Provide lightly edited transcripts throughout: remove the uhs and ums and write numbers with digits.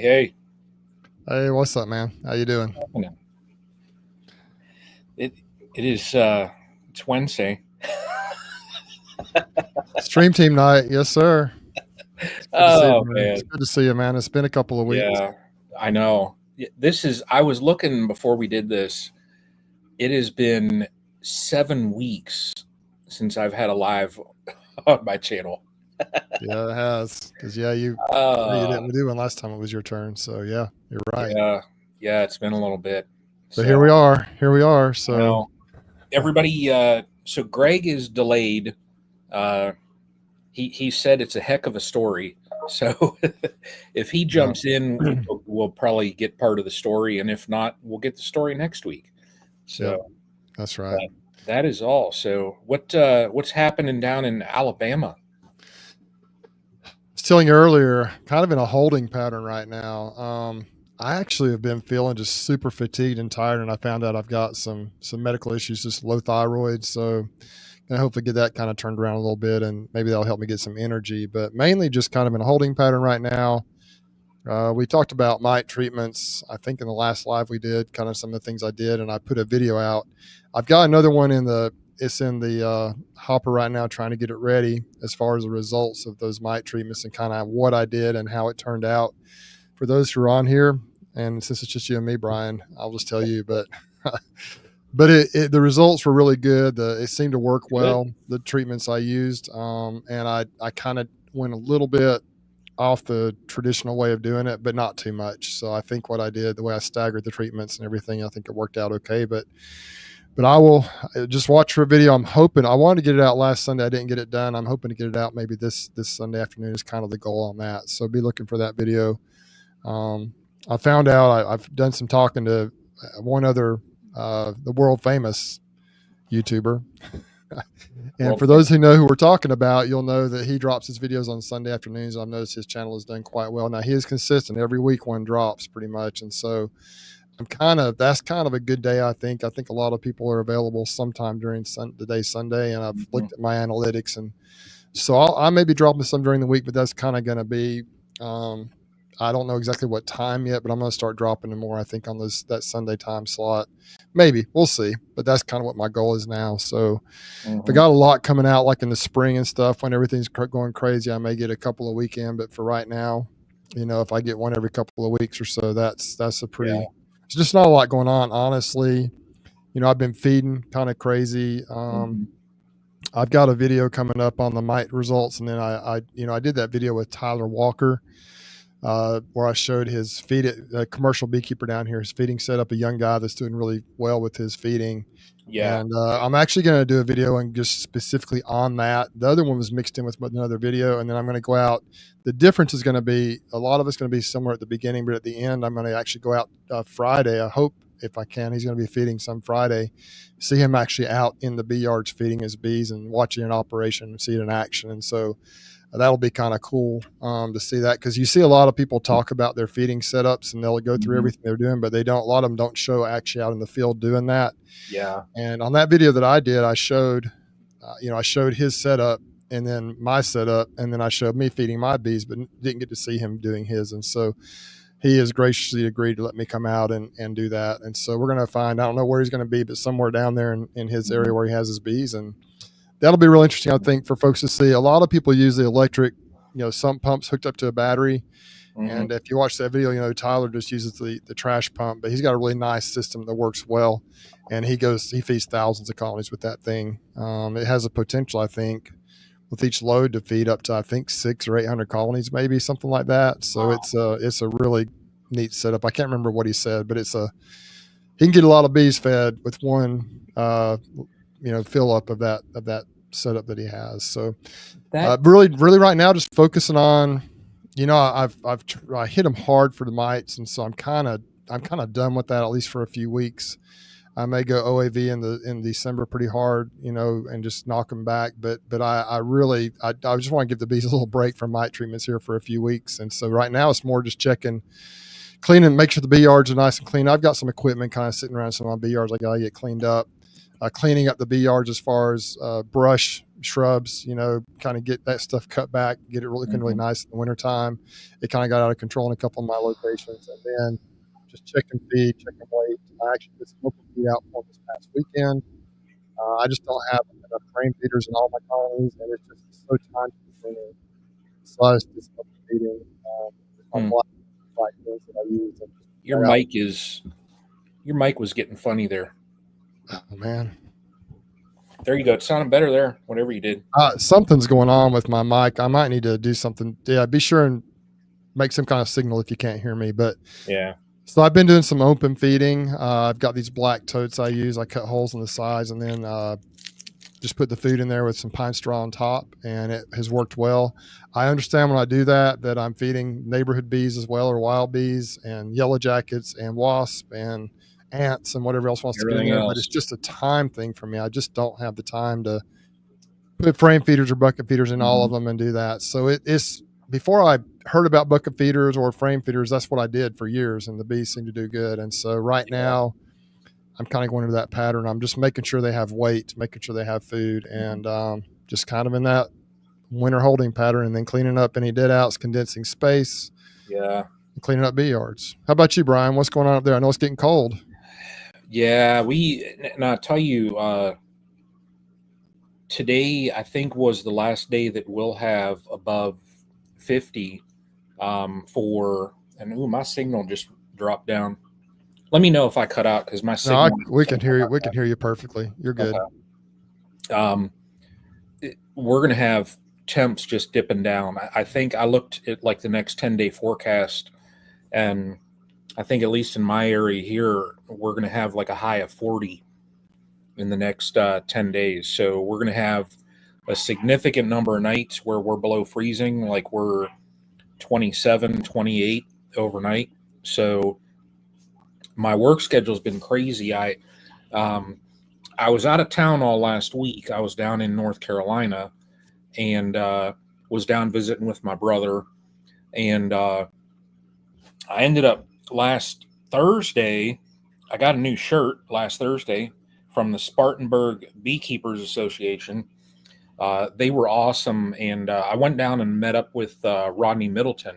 Hey. Hey, what's up, man? How you doing? It is it's Wednesday. StreamTeam night, yes, sir. It's good to see you, man. Man. It's good to see you, man. It's been a couple of weeks. Yeah, I know. I was looking before we did this. It has been 7 weeks since I've had a live on my channel. Yeah, it has. Because you didn't do one last time it was your turn. So yeah, you're right. Yeah, it's been a little bit. But here we are. So everybody, so Greg is delayed. He said it's a heck of a story. So if he jumps in, we'll probably get part of the story, and if not, we'll get the story next week. So that's right. That is all. So what's happening down in Alabama? I was telling you earlier, kind of in a holding pattern right now. I actually have been feeling just super fatigued and tired, and I found out I've got some medical issues, just low thyroid. So I hope to get that kind of turned around a little bit, and maybe that'll help me get some energy, but mainly just kind of in a holding pattern right now. We talked about mite treatments, I think in the last live we did, kind of some of the things I did, and I put a video out. I've got another one in the hopper right now, trying to get it ready as far as the results of those mite treatments and kind of what I did and how it turned out for those who are on here. And since it's just you and me, Brian, I'll just tell you, but the results were really good. It seemed to work well, the treatments I used. And I kind of went a little bit off the traditional way of doing it, but not too much. So I think what I did, the way I staggered the treatments and everything, I think it worked out okay. But I will just watch for a video. I wanted to get it out last Sunday. I didn't get it done. I'm hoping to get it out maybe this Sunday afternoon is kind of the goal on that. So be looking for that video. I found out I've done some talking to one other, the world famous YouTuber. And for those who know who we're talking about, you'll know that he drops his videos on Sunday afternoons. I've noticed his channel has done quite well. Now he is consistent. Every week one drops pretty much. And so that's kind of a good day. I think a lot of people are available sometime during Sunday. And I've looked at my analytics, and so I may be dropping some during the week, but that's kind of going to be, I don't know exactly what time yet, but I'm going to start dropping them more, I think, on that Sunday time slot. Maybe. We'll see. But that's kind of what my goal is now. So if I got a lot coming out, like in the spring and stuff, when everything's going crazy, I may get a couple a weekend. But for right now, if I get one every couple of weeks or so, that's a pretty it's just not a lot going on, honestly. I've been feeding kind of crazy. I've got a video coming up on the mite results. And then I did that video with Tyler Walker, where I showed his a commercial beekeeper down here, his feeding setup, a young guy that's doing really well with his feeding. Yeah. And I'm actually going to do a video and just specifically on that. The other one was mixed in with another video, and then I'm going to go out. The difference is going to be, a lot of it's going to be similar at the beginning, but at the end, I'm going to actually go out Friday. I hope, if I can, he's going to be feeding some Friday. See him actually out in the bee yards feeding his bees and watching an operation and see it in action. And so that'll be kind of cool to see that, because you see a lot of people talk about their feeding setups and they'll go through everything they're doing, but a lot of them don't show actually out in the field doing that. Yeah. And on that video that I did, I showed, I showed his setup and then my setup, and then I showed me feeding my bees, but didn't get to see him doing his. And so he has graciously agreed to let me come out and do that. And so we're going to find, I don't know where he's going to be, but somewhere down there in his area where he has his bees. And that'll be real interesting, I think, for folks to see. A lot of people use the electric, sump pumps hooked up to a battery. And if you watch that video, Tyler just uses the trash pump, but he's got a really nice system that works well. And he feeds thousands of colonies with that thing. It has a potential, I think, with each load to feed up to, I think, 600 or 800 colonies, maybe something like that. So wow. It's a really neat setup. I can't remember what he said, but he can get a lot of bees fed with one, fill up of that setup that he has. So really right now, just focusing on, I hit him hard for the mites. And so I'm kind of done with that, at least for a few weeks. I may go OAV in December pretty hard, and just knock them back. But I just want to give the bees a little break from mite treatments here for a few weeks. And so right now it's more just cleaning, make sure the bee yards are nice and clean. I've got some equipment kind of sitting around some of my bee yards I got to get cleaned up. Cleaning up the bee yards as far as brush shrubs, kind of get that stuff cut back, get it looking really nice in the wintertime. It kind of got out of control in a couple of my locations. And then just checking feed, checking weight. I actually put some open feed out for this past weekend. I just don't have enough frame feeders in all my colonies, and it's just so time consuming. So I just did some open feeding. My black things that I use. Your mic was getting funny there. Oh man. There you go. It sounded better there, whatever you did. Something's going on with my mic. I might need to do something. Yeah, be sure and make some kind of signal if you can't hear me. But yeah. So I've been doing some open feeding. I've got these black totes I use. I cut holes in the sides and then just put the food in there with some pine straw on top, and it has worked well. I understand when I do that I'm feeding neighborhood bees as well, or wild bees and yellow jackets and wasp and ants and whatever else wants to get in there. But it's just a time thing for me. I just don't have the time to put frame feeders or bucket feeders in all of them and do that. So it's before I heard about bucket feeders or frame feeders, that's what I did for years, and the bees seem to do good. And so right now I'm kind of going into that pattern. I'm just making sure they have weight, making sure they have food, and just kind of in that winter holding pattern, and then cleaning up any dead outs, condensing space, and cleaning up bee yards. How about you, Brian? What's going on up there? I know it's getting cold. Yeah, and I'll tell you, today I think was the last day that we'll have above 50 my signal just dropped down. Let me know if I cut out, because my signal. No, we can hear you. We can hear you perfectly. You're good. Okay. We're going to have temps just dipping down. I think I looked at like the next 10-day forecast, and I think at least in my area here, we're going to have like a high of 40 in the next 10 days. So we're going to have a significant number of nights where we're below freezing, like we're 27, 28 overnight. So my work schedule's been crazy. I was out of town all last week. I was down in North Carolina, and was down visiting with my brother. And I ended up last Thursday, I got a new shirt last Thursday from the Spartanburg Beekeepers Association. They were awesome. And I went down and met up with Rodney Middleton.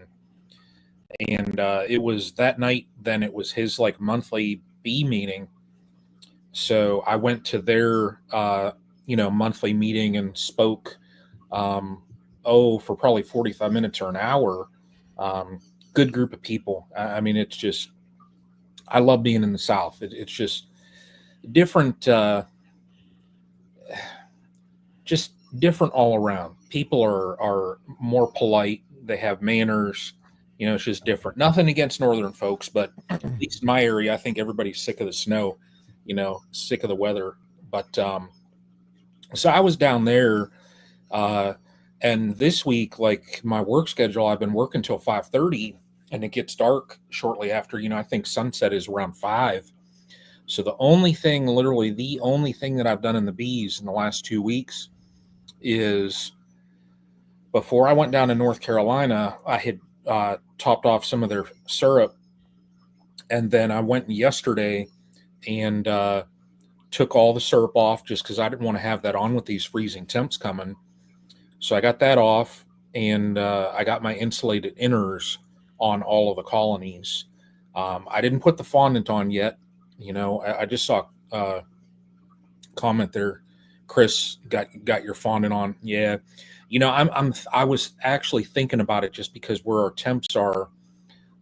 And it was that night, then it was his like monthly bee meeting. So I went to their, monthly meeting and spoke, for probably 45 minutes or an hour. Good group of people. I mean, it's just, I love being in the South. It's just different, just different all around. People are more polite. They have manners. It's just different. Nothing against northern folks, but at least in my area, I think everybody's sick of the snow, sick of the weather. But so I was down there, and this week, like my work schedule, I've been working till 5:30, and it gets dark shortly after. I think sunset is around 5. So literally the only thing that I've done in the bees in the last 2 weeks is, before I went down to North Carolina, I had topped off some of their syrup, and then I went yesterday and took all the syrup off, just because I didn't want to have that on with these freezing temps coming. So I got that off, and I got my insulated inners on all of the colonies. I didn't put the fondant on yet. I just saw a comment there. Chris, got your fondant on? Yeah. I was actually thinking about it, just because where our temps are.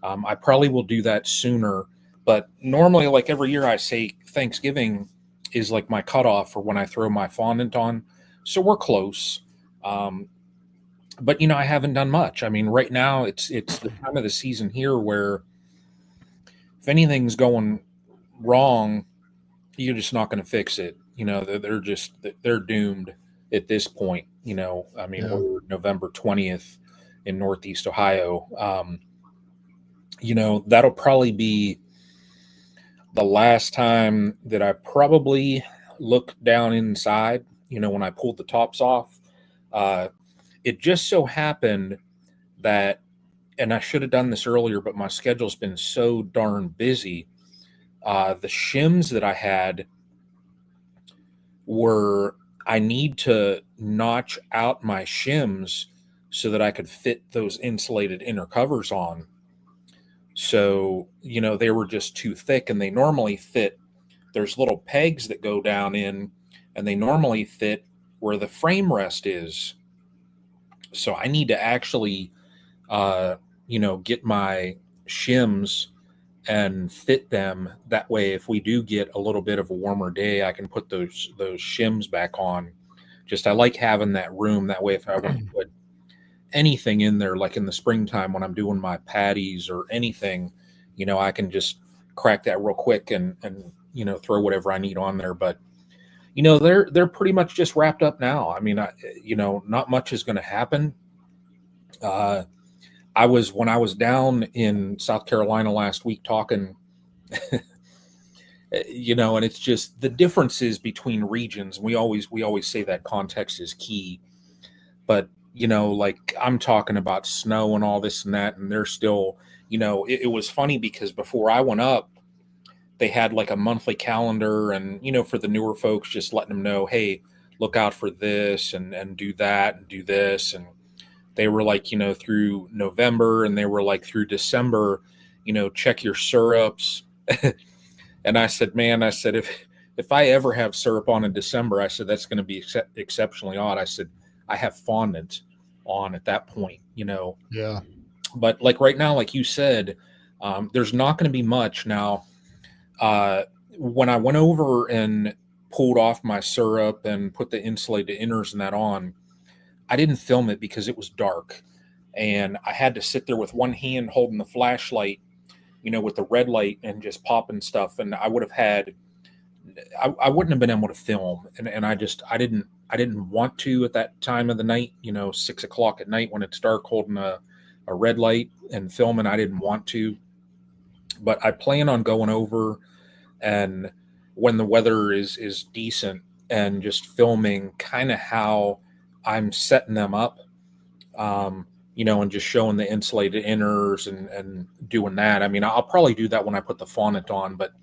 I probably will do that sooner, but normally, like every year, I say Thanksgiving is like my cutoff for when I throw my fondant on. So we're close. But I haven't done much. I mean, right now it's the time of the season here where if anything's going wrong, you're just not going to fix it. They're doomed at this point. I mean, we're November 20th in Northeast Ohio. That'll probably be the last time that I probably look down inside, when I pulled the tops off. It just so happened that, and I should have done this earlier, but my schedule's been so darn busy. The shims that I had were I need to notch out my shims so that I could fit those insulated inner covers on. So, they were just too thick, and they normally fit. There's little pegs that go down in, and they normally fit where the frame rest is. So I need to actually, get my shims and fit them. That way, if we do get a little bit of a warmer day, I can put those shims back on. Just I like having that room. That way, if I want to put anything in there, like in the springtime when I'm doing my patties or anything, I can just crack that real quick and throw whatever I need on there. But they're pretty much just wrapped up now. I mean, not much is going to happen. When I was down in South Carolina last week talking, and it's just the differences between regions. We always say that context is key, but like I'm talking about snow and all this and that, and they're still, it was funny because before I went up, they had like a monthly calendar, and for the newer folks, just letting them know, hey, look out for this and do that and do this. And they were like, through November, and they were like through December, check your syrups. And I said, man, if I ever have syrup on in December, I said, that's going to be exceptionally odd. I said, I have fondant on at that point, Yeah. But like right now, like you said, there's not going to be much now. When I went over and pulled off my syrup and put the insulated inners and that on, I didn't film it because it was dark, and I had to sit there with one hand holding the flashlight, with the red light and just popping stuff. And I wouldn't have been able to film. And I didn't want to at that time of the night, 6 o'clock at night when it's dark, holding a red light and filming. I didn't want to, but I plan on going over, and when the weather is decent, and just filming kind of how I'm setting them up, and just showing the insulated inners and doing that. I mean, I'll probably do that when I put the fondant on, but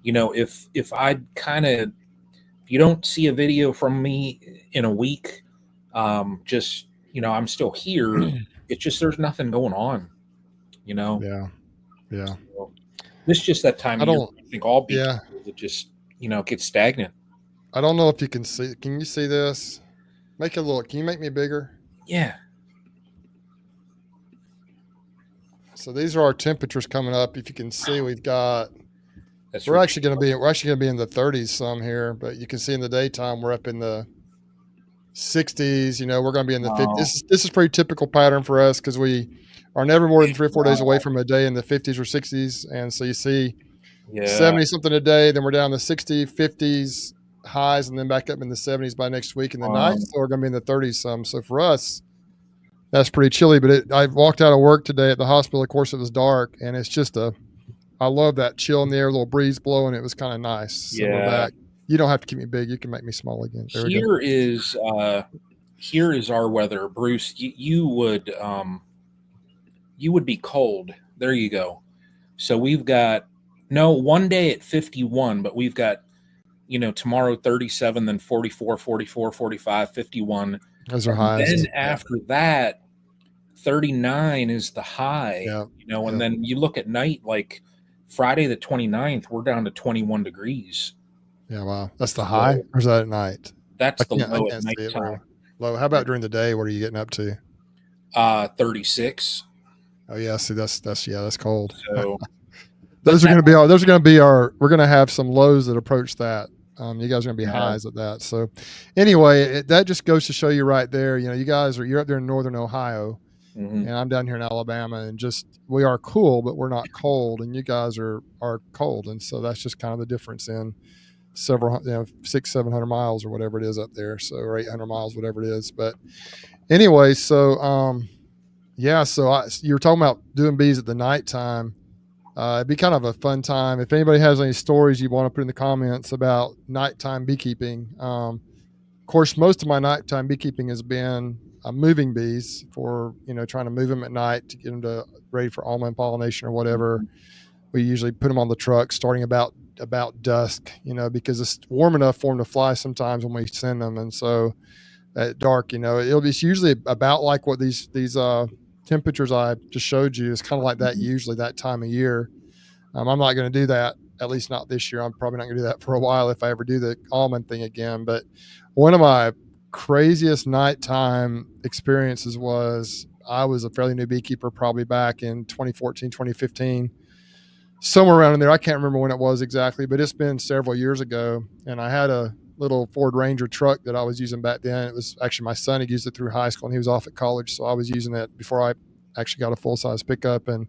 if I you don't see a video from me in a week, just, I'm still here. It's just, there's nothing going on, Yeah. Yeah. So, this is just that time of year. I think all beekeepers, Yeah. it just, gets stagnant. I don't know if you can see. Can you see this? Make it look. Can you make me bigger? Yeah. So these are our temperatures coming up. If you can see, we've got. That's We're actually going to be in the 30s some here, but you can see in the daytime we're up in the 60s. We're going to be in the 50s. This is pretty typical pattern for us because we are never more than 3 or 4 days away from a day in the 50s or 60s. And so you see 70 something a day, then we're down to 60, 50s highs, and then back up in the 70s by next week. And the nights are going to be in the 30s some. So for us, that's pretty chilly. But I walked out of work today at the hospital. Of course, it was dark, and it's just I love that chill in the air, a little breeze blowing. It was kind of nice. So we're back. You don't have to keep me big. You can make me small again. There here is our weather, Bruce. You would be cold. There you go. So we've got one day at 51, but we've got tomorrow 37, then 44, 44, 45, 51. Those are highs. Then after that, 39 is the high. And then you look at night, like Friday the 29th, we're down to 21 degrees. Yeah, wow. That's the high, or is that at night? That's the low at night time. Low. How about during the day? What are you getting up to? 36. Oh yeah, see that's cold. So those are going to be our. We're going to have some lows that approach that. You guys are going to be highs at that. So anyway, that just goes to show you right there. You guys you're up there in northern Ohio, and I'm down here in Alabama, and just we are cool, but we're not cold, and you guys are cold, and so that's just kind of the difference in several 600-700 miles or whatever it is up there, so or 800 miles, whatever it is. But anyway, so you were talking about doing bees at the nighttime. It'd be kind of a fun time. If anybody has any stories you want to put in the comments about nighttime beekeeping. Of course, most of my nighttime beekeeping has been moving bees for, trying to move them at night to get them ready for almond pollination or whatever. We usually put them on the truck starting about about dusk, because it's warm enough for them to fly sometimes when we send them. And so at dark, it's usually about like what these temperatures I just showed you is kind of like that, usually that time of year. I'm not going to do that, at least not this year. I'm probably not going to do that for a while if I ever do the almond thing again. But one of my craziest nighttime experiences was I was a fairly new beekeeper, probably back in 2014, 2015, somewhere around in there. I can't remember when it was exactly, but it's been several years ago. And I had a little Ford Ranger truck that I was using back then. It was actually my son had used it through high school and he was off at college. So I was using it before I actually got a full size pickup and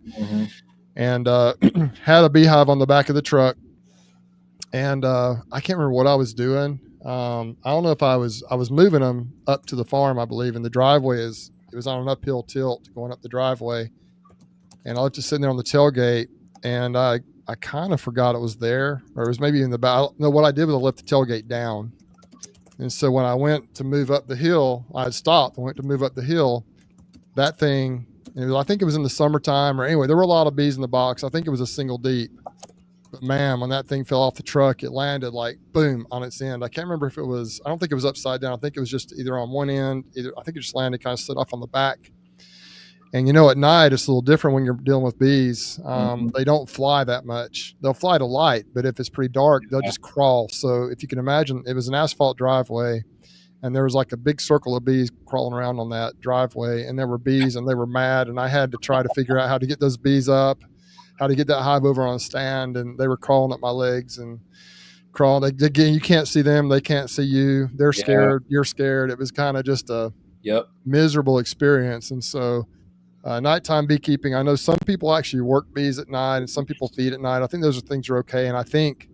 had a beehive on the back of the truck. And I can't remember what I was doing. I don't know if I was moving them up to the farm, I believe. And the driveway it was on an uphill tilt going up the driveway. And I was just sitting there on the tailgate and I kind of forgot it was there, or it was maybe in the back. I don't know what I did was I left the tailgate down. And so when I went to move up the hill, I had stopped and went to move up the hill. That thing, I think it was in the summertime, or anyway, there were a lot of bees in the box. I think it was a single deep. But man, when that thing fell off the truck, it landed like boom on its end. I can't remember if it was, I don't think it was upside down. I think it was just either on one end, I think it just landed, kind of slid off on the back. And at night, it's a little different when you're dealing with bees. They don't fly that much. They'll fly to light, but if it's pretty dark, they'll just crawl. So if you can imagine, it was an asphalt driveway and there was like a big circle of bees crawling around on that driveway, and there were bees and they were mad. And I had to try to figure out how to get those bees up, how to get that hive over on a stand. And they were crawling up my legs and crawling. Again, you can't see them. They can't see you. They're scared. You're scared. It was kind of just a miserable experience. And so nighttime beekeeping, I know some people actually work bees at night and some people feed at night. I think those are things are okay. And I think,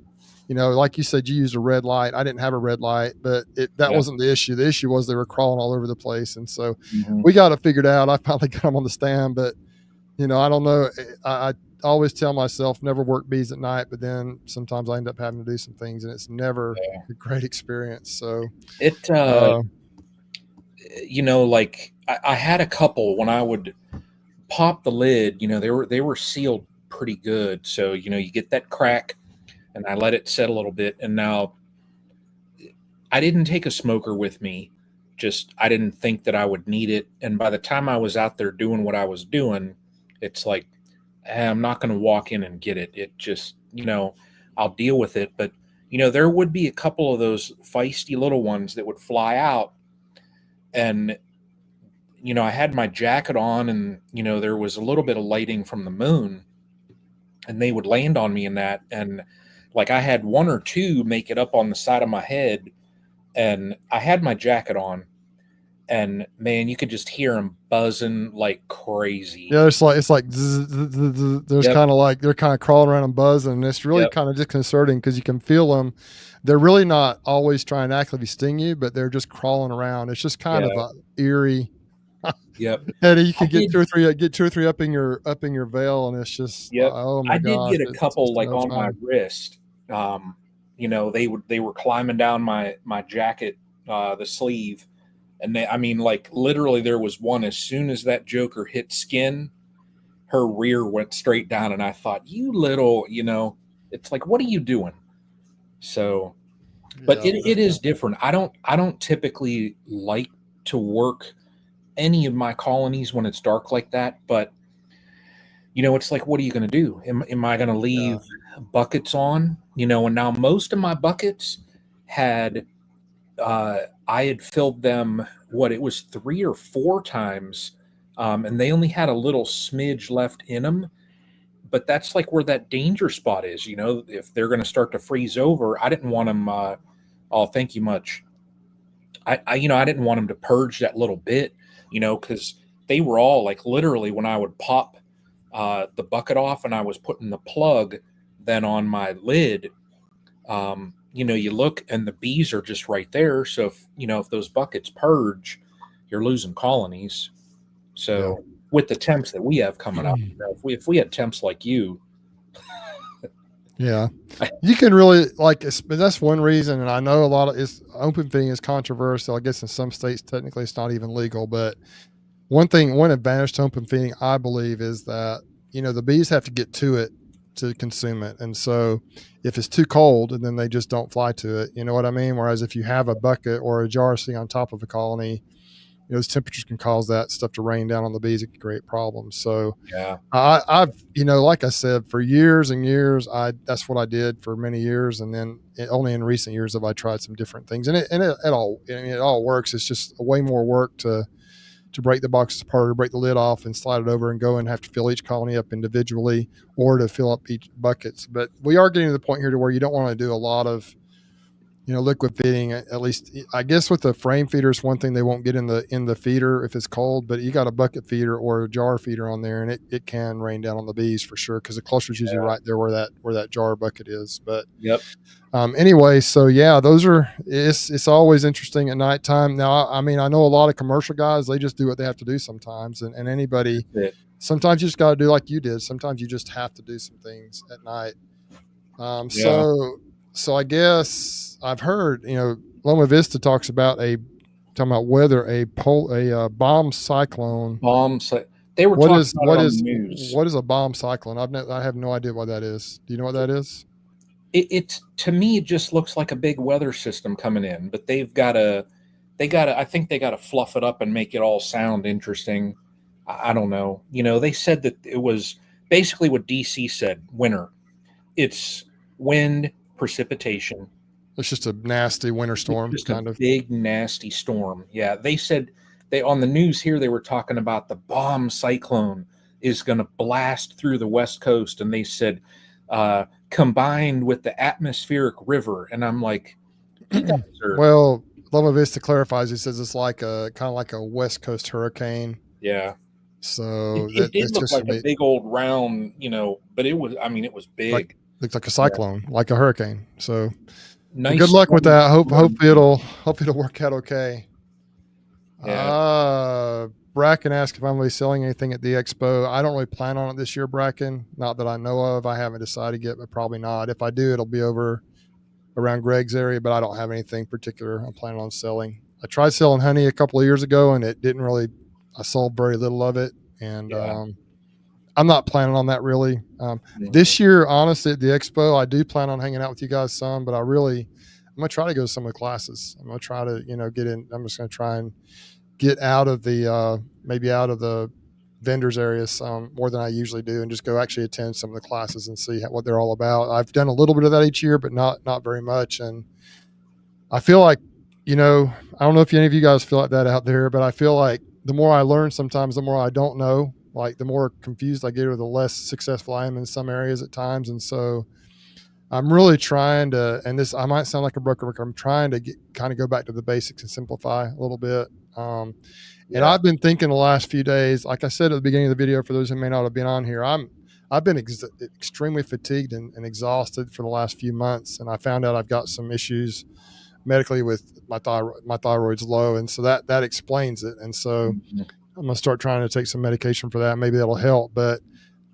like you said, you used a red light. I didn't have a red light, but that wasn't the issue. The issue was they were crawling all over the place. And so we got it figured out. I finally got them on the stand, but I don't know. I always tell myself never work bees at night, but then sometimes I end up having to do some things and it's never a great experience. So like I had a couple when I would pop the lid, they were sealed pretty good. So, you get that crack and I let it set a little bit. And now I didn't take a smoker with me. Just, I didn't think that I would need it. And by the time I was out there doing what I was doing, it's like, I'm not going to walk in and get it. It just, I'll deal with it. But, there would be a couple of those feisty little ones that would fly out. And, I had my jacket on and, there was a little bit of lighting from the moon and they would land on me in that. And like I had one or two make it up on the side of my head and I had my jacket on and man, you could just hear them buzzing like crazy. Yeah. It's like, there's kind of like, they're kind of crawling around and buzzing. And it's really kind of disconcerting because you can feel them. They're really not always trying to actively sting you, but they're just crawling around. It's just kind of eerie. And you can get two or three up in your veil, and it's just oh my gosh. I did get a couple like on my wrist. They were climbing down my jacket, the sleeve, and like literally there was one as soon as that joker hit skin, her rear went straight down, and I thought, you little, it's like, what are you doing? So, but it is different. I don't typically like to work any of my colonies when it's dark like that, but it's like, what are you going to do? Am I going to leave buckets on? And now most of my buckets had I had filled them it was 3 or 4 times, and they only had a little smidge left in them. But that's like where that danger spot is. If they're going to start to freeze over, I didn't want them. Oh, thank you much. I didn't want them to purge that little bit. Because they were all like literally when I would pop the bucket off and I was putting the plug then on my lid, you look and the bees are just right there. So if those buckets purge, you're losing colonies. So with the temps that we have coming up, if we had temps like you, you can really that's one reason. And I know a lot of open feeding is controversial. I guess in some states, technically it's not even legal, but one advantage to open feeding, I believe, is that, the bees have to get to it to consume it. And so if it's too cold, and then they just don't fly to it, you know what I mean? Whereas if you have a bucket or a jar sitting on top of a colony, those temperatures can cause that stuff to rain down on the bees. It can create problems. So Yeah. I've, like I said, for years and years, that's what I did for many years. And then only in recent years have I tried some different things, and it all works. It's just way more work to break the boxes apart, or break the lid off and slide it over and go and have to fill each colony up individually, or to fill up each buckets. But we are getting to the point here to where you don't want to do a lot of, liquid feeding. At least I guess with the frame feeder, it's one thing they won't get in the feeder if it's cold, but you got a bucket feeder or a jar feeder on there, and it can rain down on the bees for sure, because the cluster is usually right there where that jar bucket is. But anyway, so yeah, it's always interesting at nighttime. Now, I mean, I know a lot of commercial guys, they just do what they have to do sometimes, and anybody, sometimes you just got to do like you did. Sometimes you just have to do some things at night. So I guess I've heard, Loma Vista talks about weather, a bomb cyclone. They were talking about it on the news. What is a bomb cyclone? I have no idea what that is. Do you know what that is? It to me, it just looks like a big weather system coming in, but I think they got to fluff it up and make it all sound interesting. I don't know. They said that it was basically what DC said, winter. It's wind, precipitation. It's just a nasty winter storm, just kind of big, nasty storm. Yeah, they said on the news here, they were talking about the bomb cyclone is going to blast through the West Coast, and they said combined with the atmospheric river, and I'm like, well, Loma Vista clarifies. He says it's like kind of like a West Coast hurricane. Yeah. So it did look like a big old round, but it was big. Looks like a cyclone, like a hurricane. So nice. Good luck with that. Hope it'll work out okay. Yeah. Bracken asked if I'm really selling anything at the Expo. I don't really plan on it this year, Bracken. Not that I know of. I haven't decided yet, but probably not. If I do, it'll be over around Greg's area, but I don't have anything particular I'm planning on selling. I tried selling honey a couple of years ago, and it didn't really. I sold very little of it, and I'm not planning on that really. This year, honestly, at the Expo, I do plan on hanging out with you guys some, but I'm going to try to go to some of the classes. I'm going to try to, get in. I'm just going to try and get out of maybe out of the vendors area some more than I usually do, and just go actually attend some of the classes and see what they're all about. I've done a little bit of that each year, but not very much. And I feel like, I don't know if any of you guys feel like that out there, but I feel like the more I learn sometimes, the more I don't know. Like the more confused I get, or the less successful I am in some areas at times. And so I'm really trying to, and this, I might sound like a broken record, I'm trying to kind of go back to the basics and simplify a little bit. And I've been thinking the last few days, like I said at the beginning of the video, for those who may not have been on here, I've been extremely fatigued and exhausted for the last few months. And I found out I've got some issues medically with my thyroid's low. And so that explains it. And so I'm going to start trying to take some medication for that. Maybe that'll help. But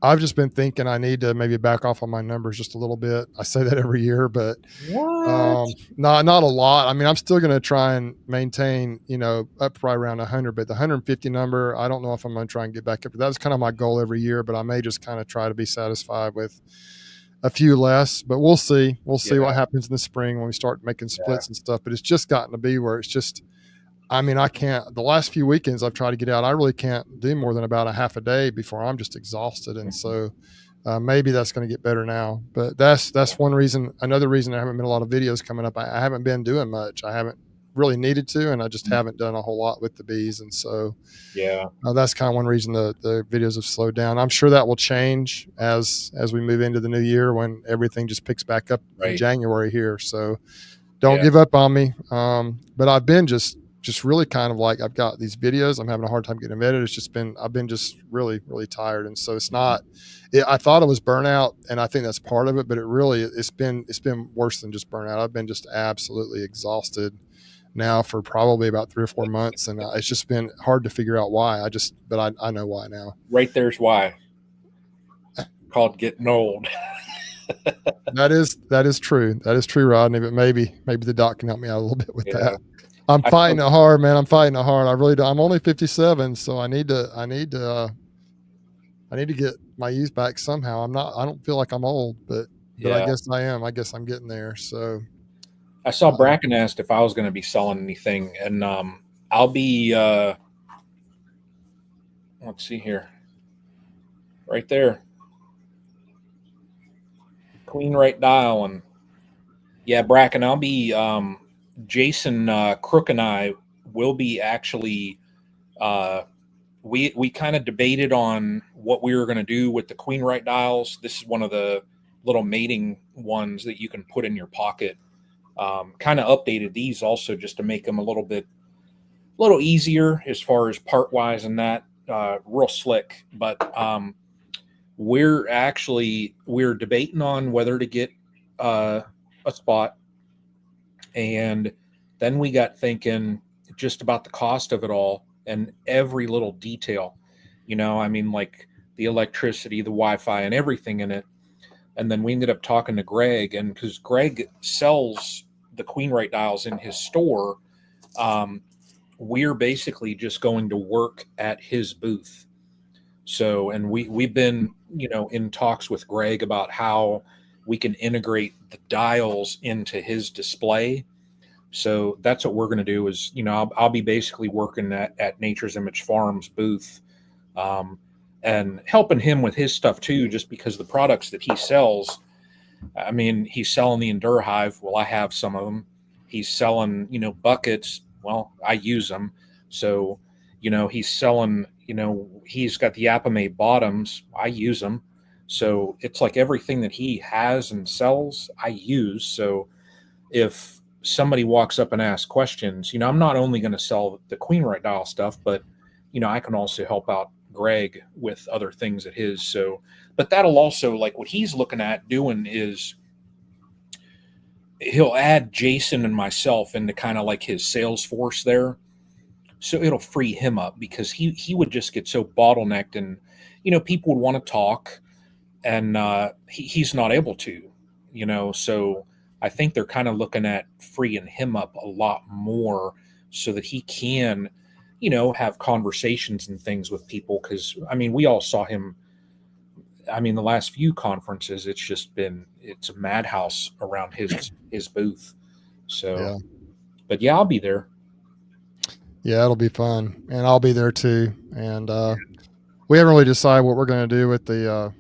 I've just been thinking I need to maybe back off on my numbers just a little bit. I say that every year, but not a lot. I mean, I'm still going to try and maintain, up right around 100, but the 150 number, I don't know if I'm going to try and get back up. That was kind of my goal every year, but I may just kind of try to be satisfied with a few less, but we'll see. We'll see what happens in the spring when we start making splits and stuff. But it's just gotten to be where it's just, I mean, I can't, the last few weekends I've tried to get out, I really can't do more than about a half a day before I'm just exhausted. And so maybe that's going to get better now, but that's one reason. Another reason there haven't been a lot of videos coming up. I haven't been doing much. I haven't really needed to, and I just haven't done a whole lot with the bees. And so, that's kind of one reason the videos have slowed down. I'm sure that will change as we move into the new year, when everything just picks back up in January here. So don't give up on me. But I've been just really kind of like, I've got these videos, I'm having a hard time getting them edited. It's just been, I've been just really, really tired. And so it's not, I thought it was burnout, and I think that's part of it, but it's been worse than just burnout. I've been just absolutely exhausted now for probably about 3 or 4 months. And it's just been hard to figure out why. But I know why now. Right. There's why. Called getting old. That is true. That is true, Rodney, but maybe the doc can help me out a little bit with that. I'm fighting it hard, man. I'm fighting it hard. I really do. I'm only 57, so I need to get my youth back somehow. I don't feel like I'm old, but I Yeah. guess I am. I guess I'm getting there. So I saw Bracken asked if I was going to be selling anything, and I'll be. Let's see here, right there, Queen Right Dial, and yeah, Bracken. I'll be. Jason Crook and I will be actually. We kind of debated on what we were going to do with the Queen Right Dials. This is one of the little mating ones that you can put in your pocket. Kind of updated these also just to make them a little easier as far as part wise and that real slick. But we're debating on whether to get a spot, and then we got thinking just about the cost of it all and every little detail. I mean, like the electricity, the Wi-Fi, and everything in it. And then we ended up talking to Greg, and because Greg sells the Queen Right dials in his store, we're basically just going to work at his booth. So, and we've been, in talks with Greg about how we can integrate the dials into his display. So that's what we're going to do is, I'll be basically working at Nature's Image Farms booth, and helping him with his stuff too, just because the products that he sells, I mean, he's selling the Endura Hive. Well, I have some of them. He's selling, buckets. Well, I use them. So, he's selling, he's got the Apamay bottoms. I use them. So it's like everything that he has and sells, I use. So if somebody walks up and asks questions, I'm not only going to sell the Queen Right dial stuff, but, I can also help out Greg with other things at his. So, but that'll also, like, what he's looking at doing is he'll add Jason and myself into kind of like his sales force there. So it'll free him up because he would just get so bottlenecked, and, people would want to talk, and he's not able to, so I think they're kind of looking at freeing him up a lot more so that he can, have conversations and things with people. Because, I mean, we all saw him. I mean, the last few conferences, it's a madhouse around his booth. So, yeah, but yeah, I'll be there. yeah, it'll be fun, and I'll be there too. And we haven't really decided what we're going to do with the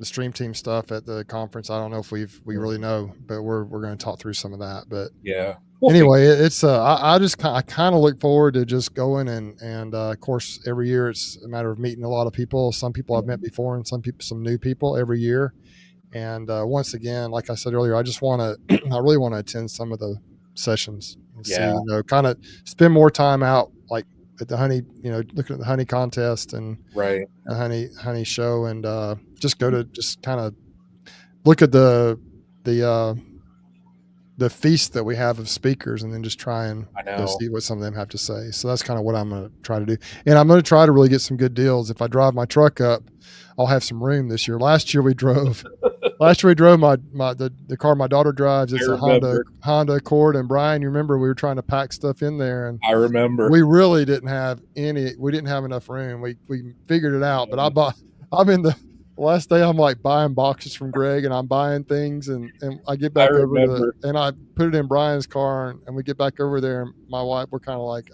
StreamTeam stuff at the conference. I don't know if we really know, but we're going to talk through some of that. But Yeah. Anyway, it's I kind of look forward to just going, and of course every year it's a matter of meeting a lot of people. Some people I've met before, and some new people every year. And once again, like I said earlier, I just want to I really want to attend some of the sessions and see, kind of spend more time out, like at the honey, looking at the honey contest and right. the honey show, and just go to just kind of look at the feast that we have of speakers, and then just try and go see what some of them have to say. So that's kind of what I'm going to try to do. And I'm going to try to really get some good deals. If I drive my truck up, I'll have some room this year. Last year we drove the car my daughter drives. It's a Honda Accord. And Brian, you remember we were trying to pack stuff in there, and I remember we really didn't have enough room. We figured it out, but I'm in the last day, I'm like buying boxes from Greg, and I'm buying things, and I get back over and I put it in Brian's car, and we get back over there, and my wife, we're kind of like,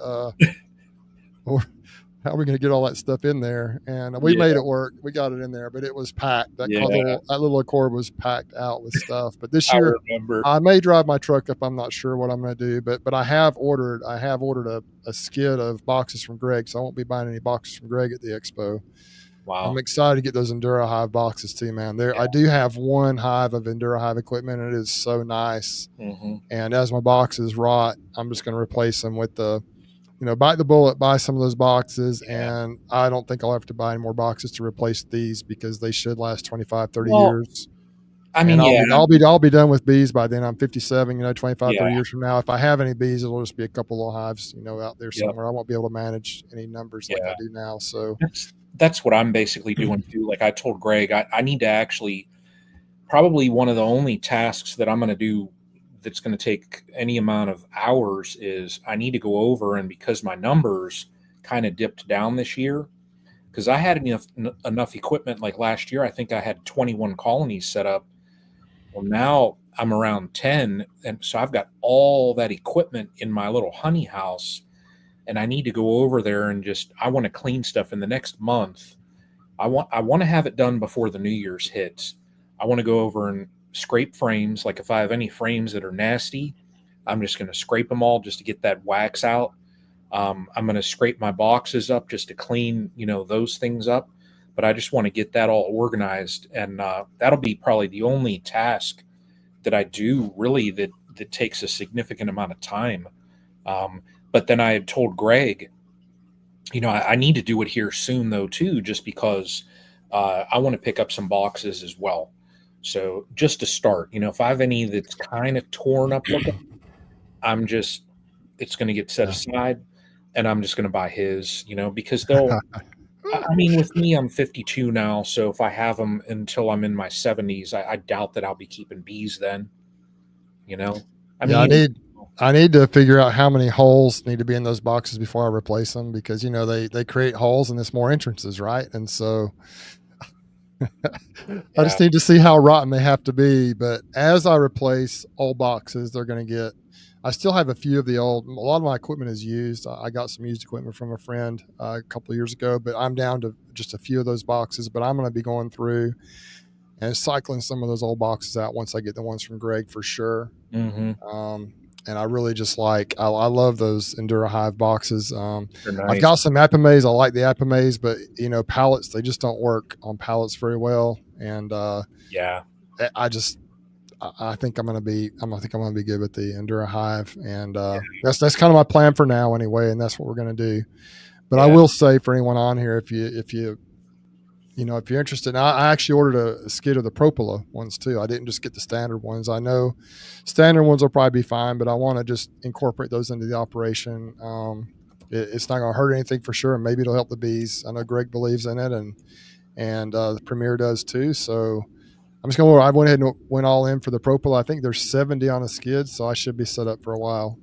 how are we going to get all that stuff in there? And we made it work. We got it in there, but it was packed. That little Accord was packed out with stuff. But this year, I may drive my truck up. I'm not sure what I'm going to do, but I have ordered a skid of boxes from Greg, so I won't be buying any boxes from Greg at the Expo. Wow. I'm excited to get those Endura Hive boxes too, man. I do have one hive of Endura Hive equipment, and it is so nice. Mm-hmm. And as my boxes rot, I'm just going to replace them with bite the bullet, buy some of those boxes. And I don't think I'll have to buy any more boxes to replace these, because they should last 25, 30 years. I mean, I'll be done with bees by then. I'm 57, 25, 30 years from now. If I have any bees, it'll just be a couple little hives, out there somewhere. I won't be able to manage any numbers like I do now. So that's what I'm basically doing too. Like I told Greg, I need to actually, probably one of the only tasks that I'm going to do that's going to take any amount of hours is I need to go over, and because my numbers kind of dipped down this year, because I had enough equipment. Like last year, I think I had 21 colonies set up. Well, now I'm around 10, and so I've got all that equipment in my little honey house, and I need to go over there and I want to clean stuff in the next month. I want to have it done before the New Year's hits. I want to go over and scrape frames. Like if I have any frames that are nasty, I'm just going to scrape them all just to get that wax out. I'm going to scrape my boxes up just to clean, those things up. But I just want to get that all organized, and that'll be probably the only task that I do really that takes a significant amount of time. But then I had told Greg, I need to do it here soon though too, just because I want to pick up some boxes as well. So just to start, if I have any that's kind of torn up looking, it's going to get set aside, and I'm just going to buy his, because they'll. I mean, with me, I'm 52 now, so if I have them until I'm in my 70s, I doubt that I'll be keeping bees then. I need to figure out how many holes need to be in those boxes before I replace them, because they create holes and there's more entrances, right? And so I just need to see how rotten they have to be. But as I replace old boxes, they're going to get. I still have a few of a lot of my equipment is used. I got some used equipment from a friend a couple of years ago, but I'm down to just a few of those boxes. But I'm going to be going through and cycling some of those old boxes out once I get the ones from Greg for sure. Mm-hmm. And I really just I love those Endura Hive boxes. Nice. I've got some Apimays. I like the Apimays, but pallets, they just don't work on pallets very well. And I think I'm gonna be good with the Endura Hive, and that's kind of my plan for now anyway, and that's what we're gonna do. But I will say for anyone on here, if you're interested, I actually ordered a skid of the Propola ones too. I didn't just get the standard ones. I know standard ones will probably be fine, but I want to just incorporate those into the operation. It's not going to hurt anything for sure, and maybe it'll help the bees. I know Greg believes in it, and the Premier does too. So I went ahead and went all in for the Propola. I think there's 70 on a skid, so I should be set up for a while,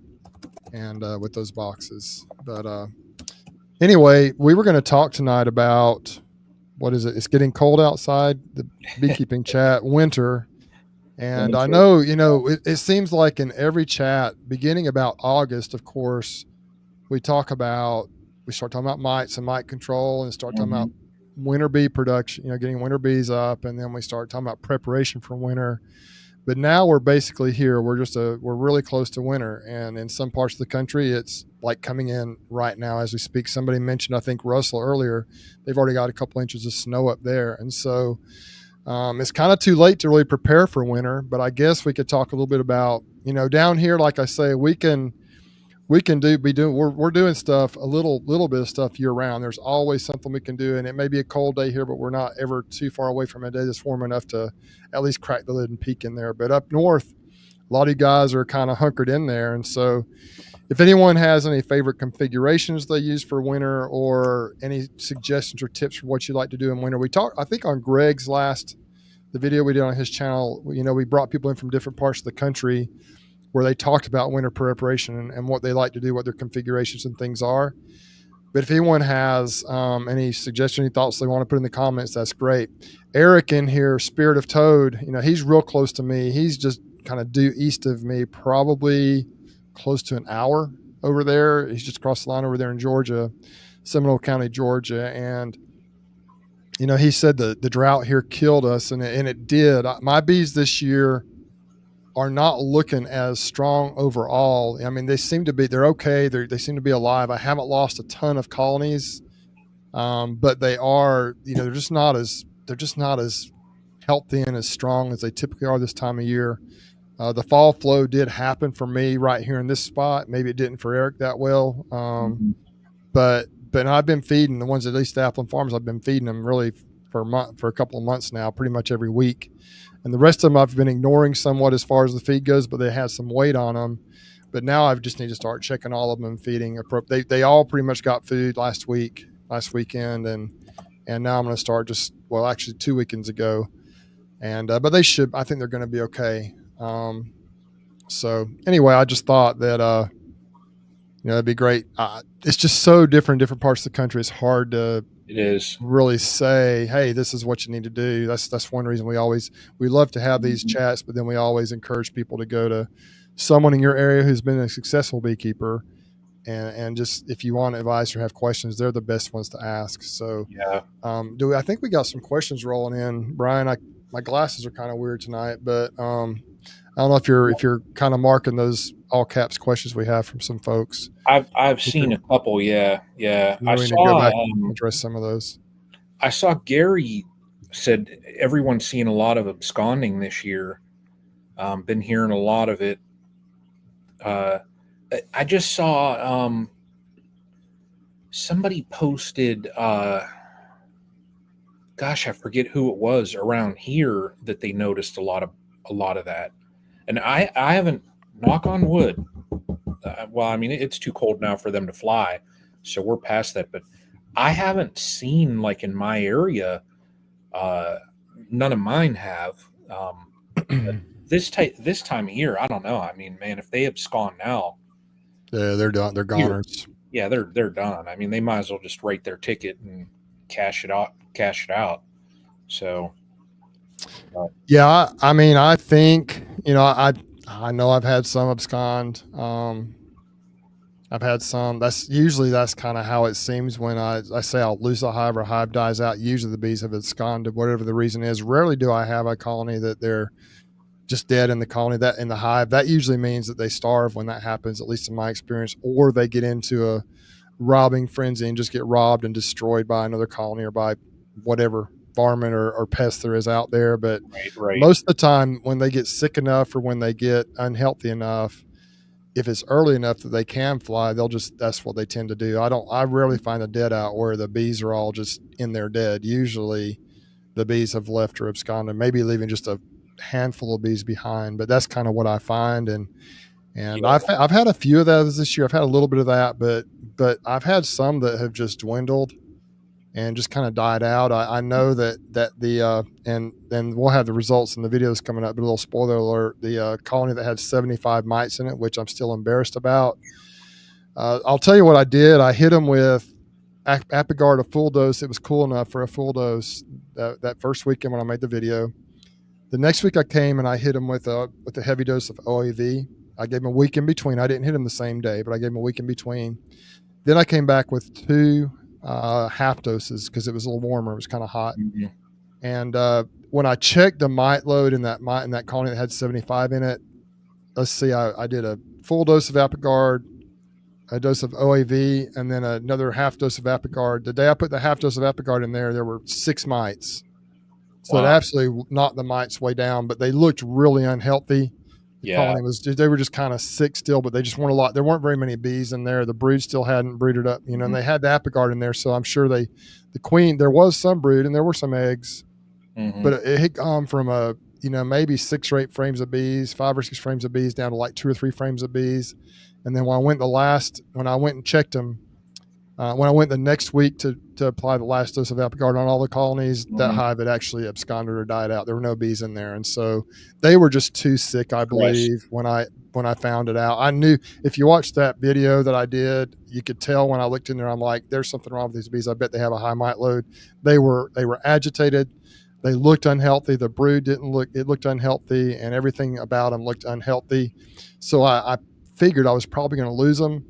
and with those boxes. But anyway, we were going to talk tonight about. What is it? It's getting cold outside, the beekeeping chat, winter. And I know, it seems like in every chat, beginning about August, of course, we start talking about mites and mite control, and start talking about winter bee production, getting winter bees up. And then we start talking about preparation for winter. But now we're basically here. We're really close to winter. And in some parts of the country, it's like coming in right now as we speak. Somebody mentioned, I think Russell earlier, they've already got a couple inches of snow up there. And so it's kind of too late to really prepare for winter. But I guess we could talk a little bit about, down here, like I say, we're doing stuff, a little bit of stuff year round. There's always something we can do, and it may be a cold day here, but we're not ever too far away from a day that's warm enough to at least crack the lid and peek in there. But up north, a lot of you guys are kind of hunkered in there. And so if anyone has any favorite configurations they use for winter, or any suggestions or tips for what you like to do in winter, I think on Greg's the video we did on his channel, we brought people in from different parts of the country where they talked about winter preparation and what they like to do, what their configurations and things are. But if anyone has any suggestions, any thoughts they want to put in the comments, that's great. Eric in here, Spirit of Toad, he's real close to me. He's just kind of due east of me, probably close to an hour over there. He's just across the line over there in Georgia, Seminole County, Georgia. And, he said the drought here killed us, and it did. My bees this year are not looking as strong overall. I mean, they're okay. They seem to be alive. I haven't lost a ton of colonies, but they are, they're just not as healthy and as strong as they typically are this time of year. The fall flow did happen for me right here in this spot. Maybe it didn't for Eric that well. But I've been feeding the ones, at least the Appleton Farms, I've been feeding them really for a couple of months now, pretty much every week. And the rest of them I've been ignoring somewhat as far as the feed goes, but they had some weight on them. But now I just need to start checking all of them and feeding. They all pretty much got food last weekend, and now I'm going to start actually 2 weekends ago. And but I think they're going to be okay. So anyway, I just thought that it'd be great. It's just so different parts of the country. It's hard to It is. really say, hey, this is what you need to do. That's one reason we love to have these chats, but then we always encourage people to go to someone in your area who's been a successful beekeeper, and just if you want advice or have questions, they're the best ones to ask. So Yeah. I think we got some questions rolling in, Brian. My glasses are kind of weird tonight, but I don't know if you're kind of marking those all caps questions we have from some folks. I've seen a couple. Yeah. We need to go back and address some of those. I saw Gary said everyone's seeing a lot of absconding this year. Been hearing a lot of it. I just saw somebody posted. Gosh, I forget who it was around here that they noticed a lot of that. And I haven't. Knock on wood. Well, I mean, it's too cold now for them to fly, so we're past that. But I haven't seen, like, in my area. None of mine have. This time of year, I don't know. I mean, man, if they abscond now, yeah, they're done. They're goners. Yeah, they're done. I mean, they might as well just write their ticket and cash it out. So, yeah, I mean, I think, I know I've had some abscond. I've had some. That's kind of how it seems when I say I'll lose a hive or a hive dies out. Usually the bees have absconded, whatever the reason is. Rarely do I have a colony that they're just dead in the colony, that in the hive. That usually means that they starve when that happens, at least in my experience, or they get into a robbing frenzy and just get robbed and destroyed by another colony or by whatever varmint or pest there is out there. But right. Most of the time when they get sick enough or when they get unhealthy enough, if it's early enough that they can fly, that's what they tend to do. I rarely find a dead out where the bees are all just in there dead. Usually the bees have left or absconded, maybe leaving just a handful of bees behind, but that's kind of what I find. And yeah. I've had a few of those this year. I've had a little bit of that, but I've had some that have just dwindled and just kind of died out. I know that the and then we'll have the results in the videos coming up, but a little spoiler alert, the colony that had 75 mites in it, which I'm still embarrassed about. I'll tell you what I did. I hit them with Apigard, a full dose. It was cool enough for a full dose that first weekend when I made the video. The next week I came and I hit them with a heavy dose of OAV. I gave them a week in between. I didn't hit them the same day, but I gave them a week in between. Then I came back with 2 half doses because it was a little warmer. It was kind of hot. Mm-hmm. And when I checked the mite load in that colony that had 75 in it, let's see, I did a full dose of Apigard, a dose of OAV, and then another half dose of Apigard. The day I put the half dose of Apigard in there were 6 mites. So It absolutely knocked the mites way down, but they looked really unhealthy. The colony they were just kind of sick still, but they just weren't a lot. There weren't very many bees in there. The brood still hadn't brooded up, mm-hmm. And they had the Apigard in there. So I'm sure the queen, there was some brood and there were some eggs, mm-hmm. But it had gone from maybe 6 or 8 frames of bees, 5 or 6 frames of bees down to like 2 or 3 frames of bees. And then when I went and checked them, when I went the next week to apply the last dose of Apigard on all the colonies, mm-hmm. That hive had actually absconded or died out. There were no bees in there. And so they were just too sick, I believe, when I found it out. I knew if you watched that video that I did, you could tell when I looked in there, I'm like, there's something wrong with these bees. I bet they have a high mite load. They were agitated. They looked unhealthy. The brood it looked unhealthy, and everything about them looked unhealthy. So I figured I was probably going to lose them.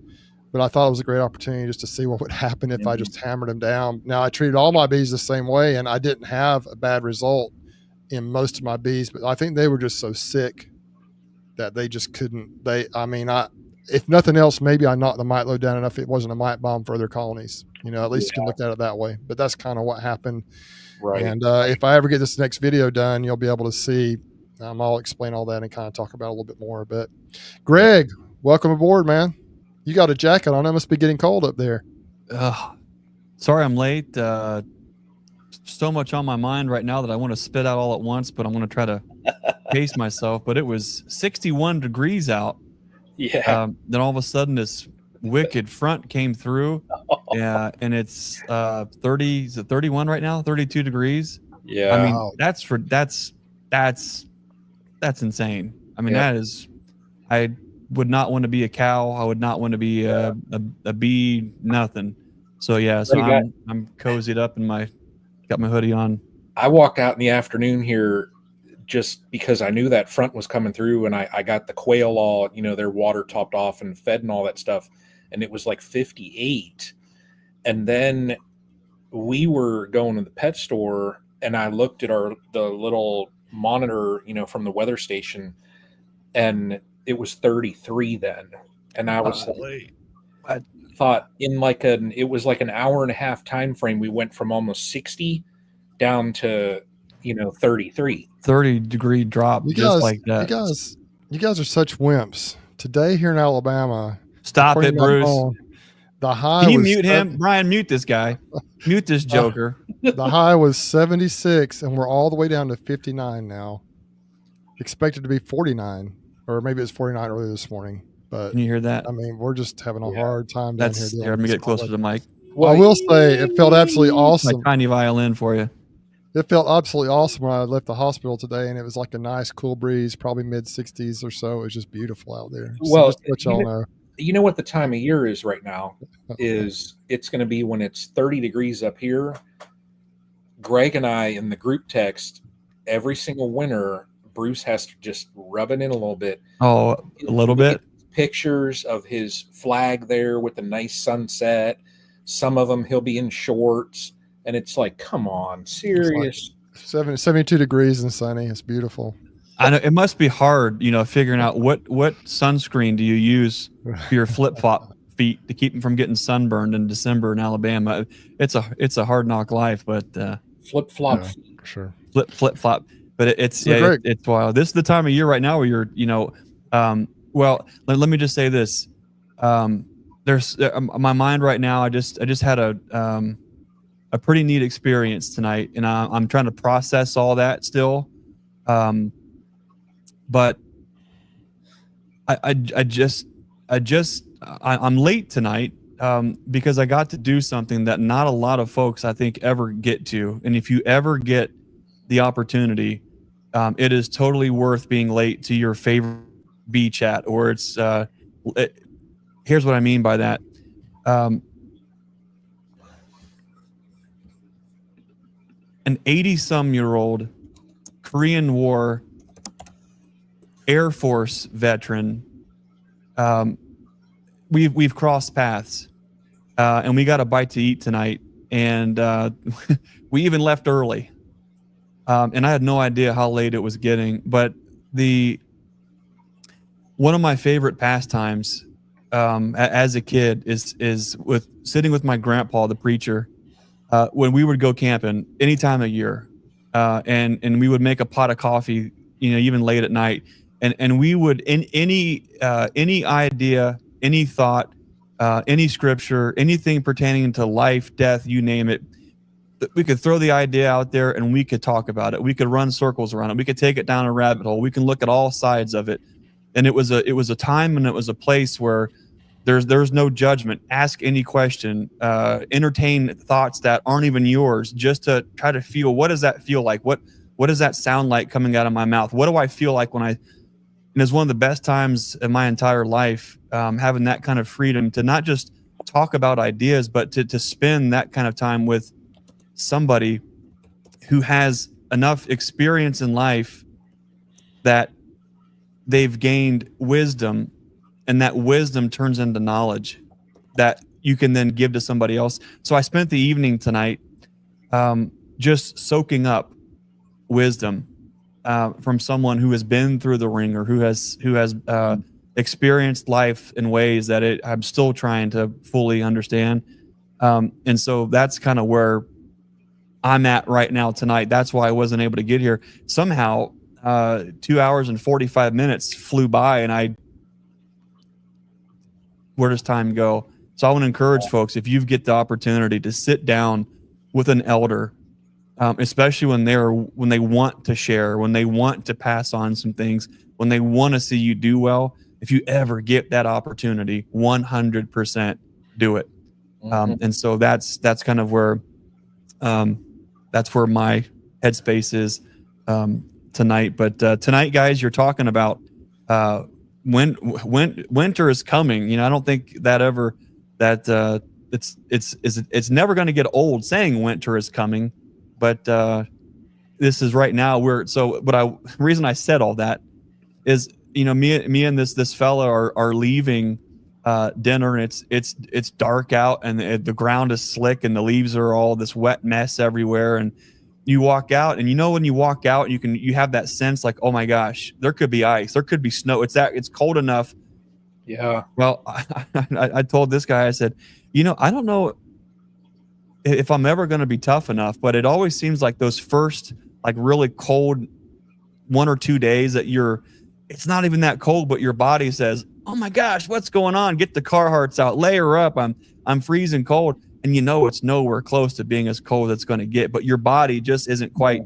But I thought it was a great opportunity just to see what would happen if I just hammered them down. Now, I treated all my bees the same way, and I didn't have a bad result in most of my bees. But I think they were just so sick that they just couldn't. If nothing else, maybe I knocked the mite load down enough. It wasn't a mite bomb for other colonies. At least you can look at it that way. But that's kind of what happened. Right. And if I ever get this next video done, you'll be able to see. I'll explain all that and kind of talk about it a little bit more. But Greg, welcome aboard, man. You got a jacket on. It must be getting cold up there. Sorry I'm late. So much on my mind right now that I want to spit out all at once, but I'm going to try to pace myself. But it was 61 degrees out. Yeah. Then all of a sudden this wicked front came through. Yeah, and it's 30. Is it 31 right now? 32 degrees. Yeah. I mean, that's insane. I mean, that is. I would not want to be a cow. I would not want to be a bee, nothing. So yeah, so Right, I'm cozied up in got my hoodie on. I walked out in the afternoon here just because I knew that front was coming through, and I got the quail all, their water topped off and fed and all that stuff, and it was like 58. And then we were going to the pet store, and I looked at the little monitor, from the weather station, and it was 33 then. And I was I thought it was like an hour and a half time frame. We went from almost 60 down to 33. 30-degree drop like that. You guys are such wimps. Today here in Alabama. Stop it, Bruce. The high. Can you mute him? Brian, mute this guy. Mute this joker. The high was 76, and we're all the way down to 59 now. Expected to be 49, or maybe it's 49 earlier this morning. But can you hear that? I mean, we're just having a hard time down here. Let me get closer to the mic. Well, I will say it felt absolutely awesome. My tiny violin for you. It felt absolutely awesome when I left the hospital today, and it was like a nice cool breeze, probably mid 60s or so. It was just beautiful out there. Well, so just to let y'all know. You know what the time of year is right now? Is it's going to be when it's 30 degrees up here. Greg and I in the group text every single winter, Bruce has to just rub it in a little bit. Oh, a little bit? Pictures of his flag there with a nice sunset. Some of them he'll be in shorts. And it's like, come on, serious. Like 72 degrees and sunny. It's beautiful. I know it must be hard, figuring out what sunscreen do you use for your flip-flop feet to keep them from getting sunburned in December in Alabama. It's a hard knock life, but flip-flop, yeah, for sure. Flip-flop. But it's wild. This is the time of year right now where you're, well, let me just say this. There's my mind right now. I just had a pretty neat experience tonight, and I'm trying to process all that still. But I'm late tonight because I got to do something that not a lot of folks I think ever get to. And if you ever get the opportunity, it is totally worth being late to your favorite bee chat, or here's what I mean by that. An 80-some-year-old Korean War Air Force veteran. We've crossed paths, and we got a bite to eat tonight, and we even left early. And I had no idea how late it was getting, but one of my favorite pastimes as a kid is with sitting with my grandpa, the preacher. When we would go camping any time of year, and we would make a pot of coffee, even late at night, and we would in any idea, any thought, any scripture, anything pertaining to life, death, you name it, we could throw the idea out there and we could talk about it. We could run circles around it. We could take it down a rabbit hole. We can look at all sides of it, and it was a time and it was a place where there's no judgment. Ask any question, entertain thoughts that aren't even yours, just to try to feel, what does that feel like? What does that sound like coming out of my mouth? What do I feel like when and it's one of the best times in my entire life, having that kind of freedom to not just talk about ideas, but to spend that kind of time with somebody who has enough experience in life that they've gained wisdom, and that wisdom turns into knowledge that you can then give to somebody else. So I spent the evening tonight just soaking up wisdom from someone who has been through the ringer, who has experienced life in ways that I'm still trying to fully understand. And so that's kind of where I'm at right now tonight. That's why I wasn't able to get here. Somehow 2 hours and 45 minutes flew by, and where does time go? So I want to encourage folks, if you get the opportunity to sit down with an elder, especially when they want to share, when they want to pass on some things, when they want to see you do well, if you ever get that opportunity, 100% do it. And so that's kind of where my headspace is tonight. But tonight, guys, you're talking about when winter is coming. I don't think that it's never going to get old saying winter is coming, but this is right now. Reason I said all that is, me and this fella are leaving dinner, and it's dark out, and the ground is slick, and the leaves are all this wet mess everywhere, and you walk out, and when you walk out, you have that sense like, oh my gosh, there could be ice, there could be snow. It's cold enough. Yeah. Well, I told this guy, I said, I don't know if I'm ever going to be tough enough, but it always seems like those first like really cold 1 or 2 days that it's not even that cold, but your body says, oh my gosh, what's going on? Get the Carhartts out, layer up. I'm freezing cold. And it's nowhere close to being as cold as it's going to get, but your body just isn't quite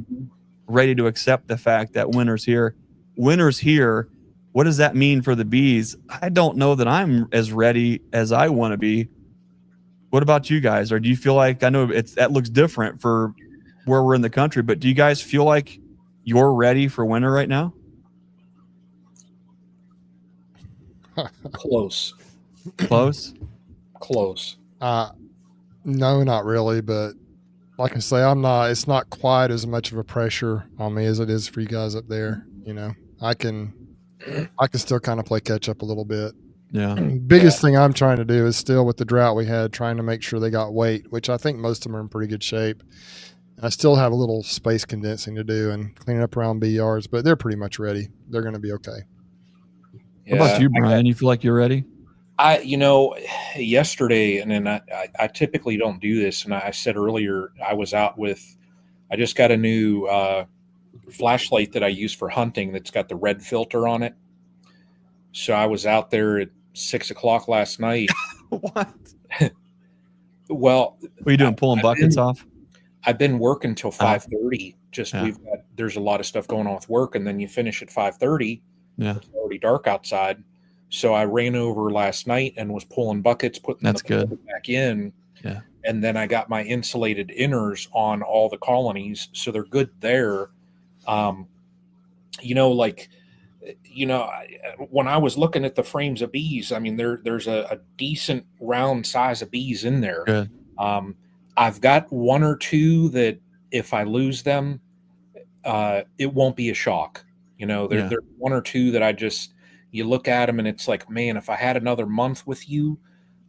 ready to accept the fact that winter's here. Winter's here. What does that mean for the bees? I don't know that I'm as ready as I want to be. What about you guys? Or do you feel like, I know that looks different for where we're in the country, but do you guys feel like you're ready for winter right now? Close. No, not really, but like I say, it's not quite as much of a pressure on me as it is for you guys up there. I can still kind of play catch up a little bit. Yeah. Biggest thing I'm trying to do is still with the drought we had, trying to make sure they got weight, which I think most of them are in pretty good shape. I still have a little space condensing to do and cleaning up around bee yards, but they're pretty much ready. They're going to be okay. What about you, Brian? You feel like you're ready? Yesterday, and then I typically don't do this, and I said earlier, I just got a new flashlight that I use for hunting that's got the red filter on it. So I was out there at 6 o'clock last night. What? Well, what are you doing? Pulling buckets off? I've been working till 5:30. There's a lot of stuff going on with work, and then you finish at 5:30. Yeah, it's already dark outside. So I ran over last night and was pulling buckets, putting That's good back in. Yeah, and then I got my insulated inners on all the colonies, so they're good there. When I was looking at the frames of bees, I mean, there's a decent round size of bees in there. Good. I've got 1 or 2 that if I lose them, it won't be a shock. There's 1 or 2 that you look at them and it's like, man, if I had another month with you,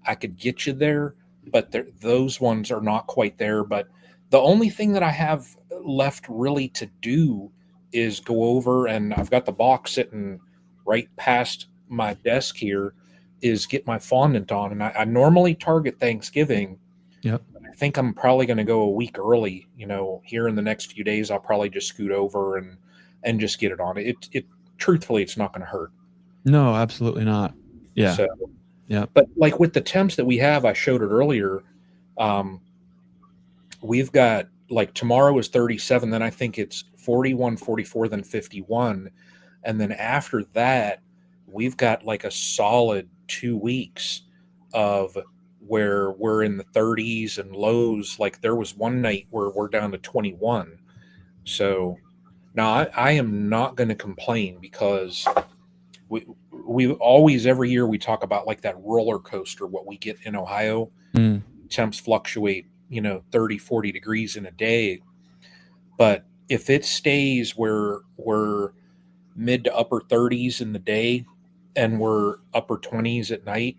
I could get you there. But those ones are not quite there. But the only thing that I have left really to do is go over, and I've got the box sitting right past my desk here, is get my fondant on. And I normally target Thanksgiving. Yep. I think I'm probably going to go a week early. Here in the next few days, I'll probably just scoot over and just get it on. It truthfully, it's not going to hurt. No, absolutely not. Yeah. So, yeah. But like with the temps that we have, I showed it earlier. We've got like tomorrow is 37. Then I think it's 41, 44, then 51. And then after that, we've got like a solid 2 weeks of where we're in the 30s and lows. Like there was one night where we're down to 21. So now I am not going to complain, because we always, every year we talk about like that roller coaster, what we get in Ohio. Temps fluctuate, 30, 40 degrees in a day. But if it stays where we're mid to upper 30s in the day and we're upper 20s at night,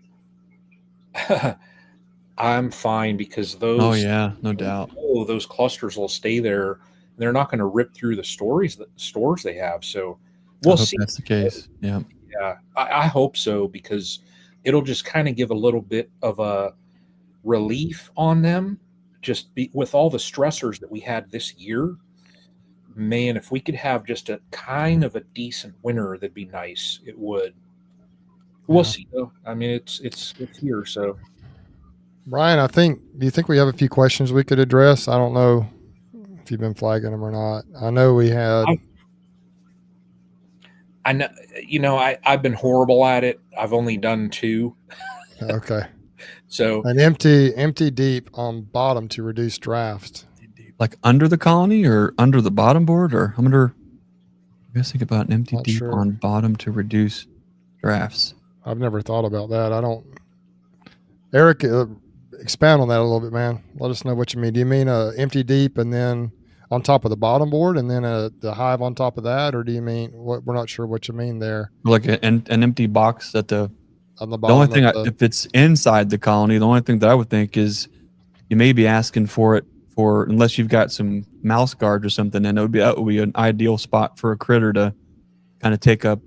I'm fine, because those, oh yeah, no doubt, those clusters will stay there. They're not going to rip through the stores they have. So we'll see. That's the case. Yeah. Yeah, I hope so, because it'll just kind of give a little bit of a relief on them. With all the stressors that we had this year, man, if we could have just a kind of a decent winter, that'd be nice. It would. We'll see though. I mean, it's here. So, Brian, do you think we have a few questions we could address? I don't know if you've been flagging them or not. I know we had. I know, I've been horrible at it. I've only done 2. Okay. So an empty deep on bottom to reduce draft. Like under the colony or under the bottom board, or I guess think about an empty deep on bottom to reduce drafts. I've never thought about that. Eric, Expand on that a little bit, man. Let us know what you mean. Do you mean empty deep and then on top of the bottom board and then the hive on top of that, or do you mean what? We're not sure what you mean there. Like an empty box at the On the The only bottom. thing, if it's inside the colony, the only thing that I would think is you may be asking for it for, unless you've got some mouse guards or something, and that would be an ideal spot for a critter to kind of take up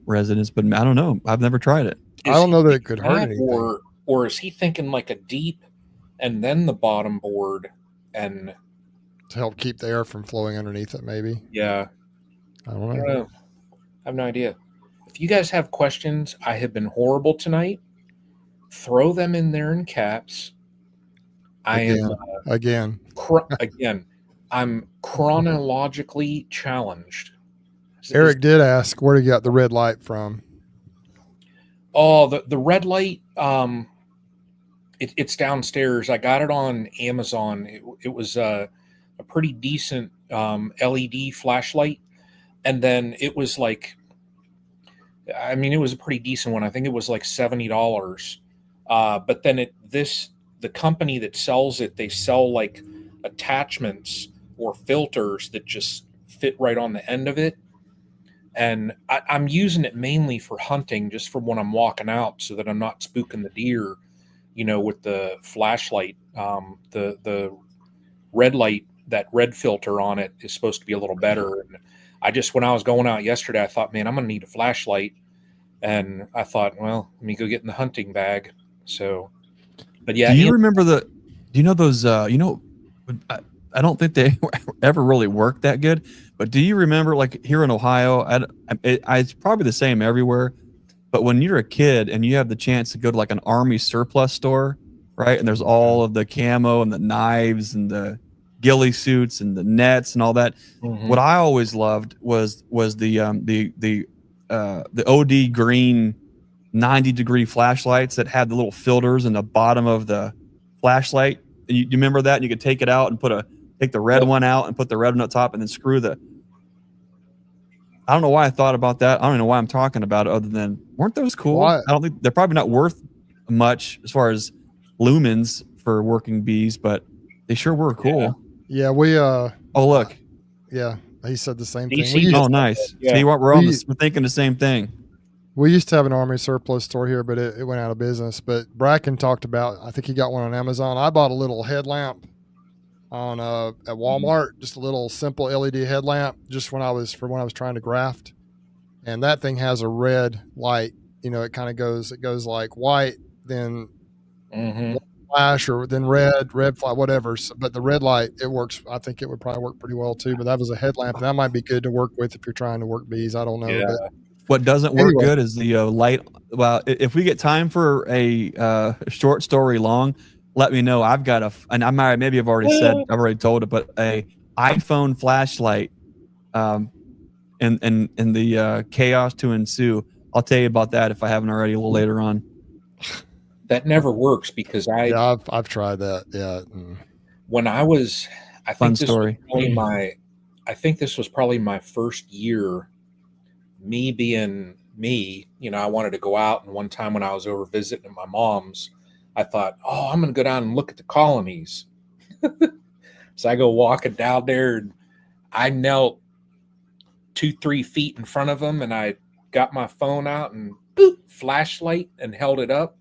residence. But I don't know. I've never tried it. I don't know that it could hurt anything. Or is he thinking like a deep and then the bottom board and to help keep the air from flowing underneath it, maybe? Yeah. I don't know. I have no idea. If you guys have questions, I have been horrible tonight. Throw them in there in caps. Again. I'm chronologically challenged. Eric did ask, where do you got the red light from? Oh, the red light, it's downstairs. I got it on Amazon. It was a pretty decent LED flashlight. And then it was like, I mean, it was a pretty decent one. I think it was like $70. But then the company that sells it, they sell like attachments or filters that just fit right on the end of it. And I'm using it mainly for hunting, just for when I'm walking out, so that I'm not spooking the deer, with the flashlight. The red light, that red filter on it is supposed to be a little better. And when I was going out yesterday, I thought, man, I'm going to need a flashlight. And I thought, well, let me go get in the hunting bag. So, but yeah. Do you remember do you know those, I don't think they ever really worked that good, but do you remember, like here in Ohio, it's probably the same everywhere, but when you're a kid and you have the chance to go to like an army surplus store, right? And there's all of the camo and the knives and the ghillie suits and the nets and all that. Mm-hmm. What I always loved was the OD green 90-degree flashlights that had the little filters in the bottom of the flashlight. And you remember that? And you could take it out and take the red one out and put the red one up top and then screw I don't know why I thought about that. I don't know why I'm talking about it, other than, weren't those cool? I don't think they're probably not worth much as far as lumens for working bees, but they sure were cool. Yeah, we oh, look. Yeah, he said the same thing. Oh, nice. Yeah. See what we're thinking the same thing. We used to have an army surplus store here, but it went out of business. But Bracken talked about, I think he got one on Amazon. I bought a little headlamp at Walmart, just a little simple LED headlamp, just when I was trying to graft. And that thing has a red light. It kind of goes like white, then flash, or then red flash, whatever. So, but the red light, it works. I think it would probably work pretty well too. But that was a headlamp, and that might be good to work with if you're trying to work bees. I don't know. Yeah. But what doesn't work good is the light. Well, if we get time for a short story long, let me know. I've got and I've already told it, but a iPhone flashlight, and the chaos to ensue. I'll tell you about that if I haven't already a little later on. That never works because I've tried that. Yeah. When I was, I think this was probably my first year. Me being me, I wanted to go out. And one time when I was over visiting at my mom's, I thought, oh, I'm going to go down and look at the colonies. So I go walking down there, and I knelt 2-3 feet in front of them, and I got my phone out and boop, flashlight, and held it up.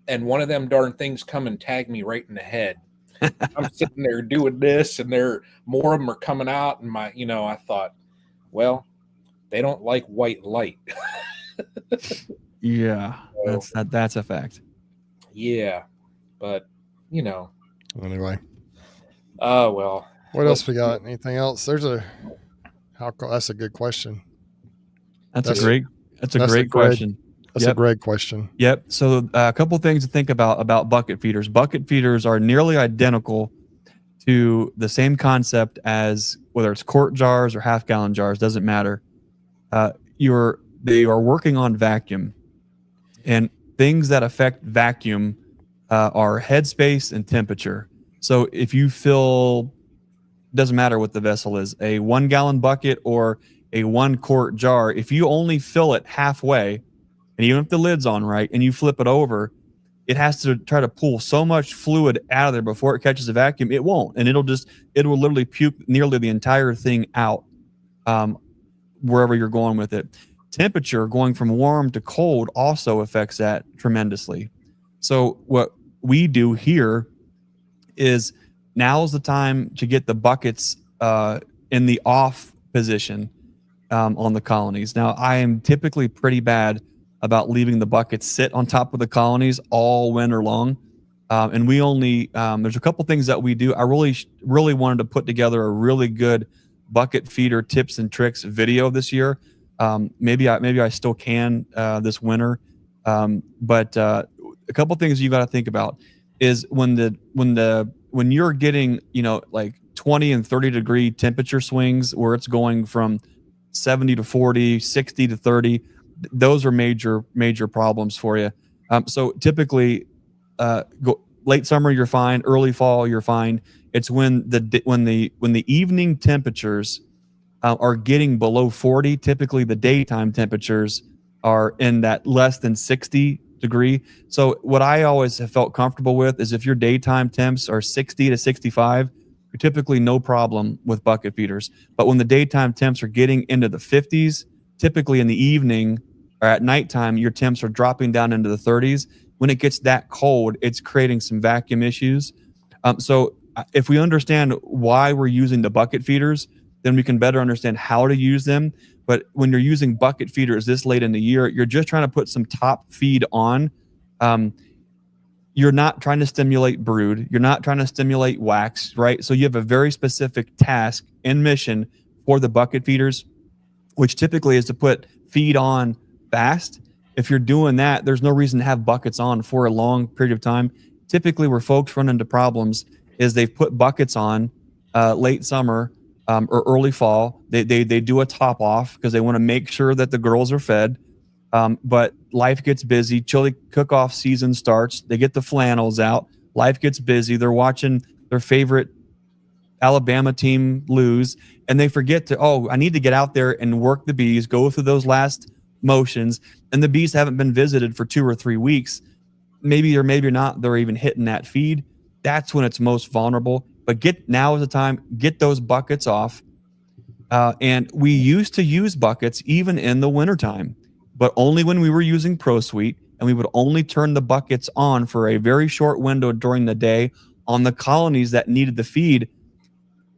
And one of them darn things come and tag me right in the head. I'm sitting there doing this, and more of them are coming out. And I thought, well, they don't like white light. Yeah, that's a fact. Yeah, but Anyway. Oh well. What else we got? Anything else? That's a good question. That's a great question. That's a great question. Yep. So a couple things to think about bucket feeders. Bucket feeders are nearly identical to the same concept as whether it's quart jars or half-gallon jars, doesn't matter. They are working on vacuum, and things that affect vacuum are headspace and temperature. So if you fill, doesn't matter what the vessel is, a 1-gallon bucket or a 1-quart jar, if you only fill it halfway, and even if the lid's on right, and you flip it over, it has to try to pull so much fluid out of there before it catches a vacuum. It won't, and it will literally puke nearly the entire thing out, wherever you're going with it. Temperature going from warm to cold also affects that tremendously. So what we do here is now's the time to get the buckets in the off position on the colonies. Now, I am typically pretty bad about leaving the buckets sit on top of the colonies all winter long. And we only, there's a couple things that we do. I really wanted to put together a really good bucket feeder tips and tricks video this year. Maybe I still can this winter. But a couple things you got to think about is when you're getting, like 20 and 30 degree temperature swings where it's going from 70 to 40, 60 to 30, those are major problems for you. So typically, late summer you're fine, early fall you're fine. It's when the evening temperatures are getting below 40. Typically, the daytime temperatures are in that less than 60 degree. So what I always have felt comfortable with is if your daytime temps are 60 to 65, you're typically no problem with bucket feeders. But when the daytime temps are getting into the 50s, typically in the evening or at nighttime, your temps are dropping down into the 30s. When it gets that cold, it's creating some vacuum issues. So if we understand why we're using the bucket feeders, then we can better understand how to use them. But when you're using bucket feeders this late in the year, you're just trying to put some top feed on. You're not trying to stimulate brood. You're not trying to stimulate wax, right? So you have a very specific task and mission for the bucket feeders, which typically is to put feed on fast. If you're doing that, there's no reason to have buckets on for a long period of time. Typically where folks run into problems is they've put buckets on late summer or early fall. They do a top off because they want to make sure that the girls are fed. But life gets busy. Chili cook-off season starts. They get the flannels out. Life gets busy. They're watching their favorite Alabama team lose, and they forget to, I need to get out there and work the bees, go through those last motions, and the bees haven't been visited for 2 or 3 weeks. Maybe or maybe not, they're even hitting that feed. That's when it's most vulnerable. But now is the time, get those buckets off. And we used to use buckets even in the wintertime, but only when we were using ProSuite, and we would only turn the buckets on for a very short window during the day on the colonies that needed the feed.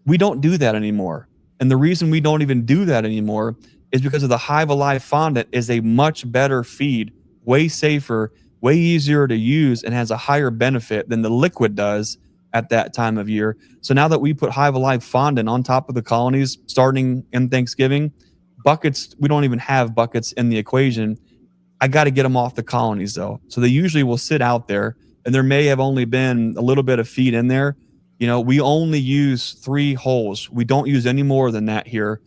We don't do that anymore. And the reason we don't even do that anymore is because of the Hive Alive fondant is a much better feed, way safer, way easier to use, and has a higher benefit than the liquid does at that time of year. So now that we put Hive Alive fondant on top of the colonies starting in Thanksgiving, buckets, we don't even have buckets in the equation. I got to get them off the colonies though. So they usually will sit out there, and there may have only been a little bit of feed in there. We only use 3 holes. We don't use any more than that here.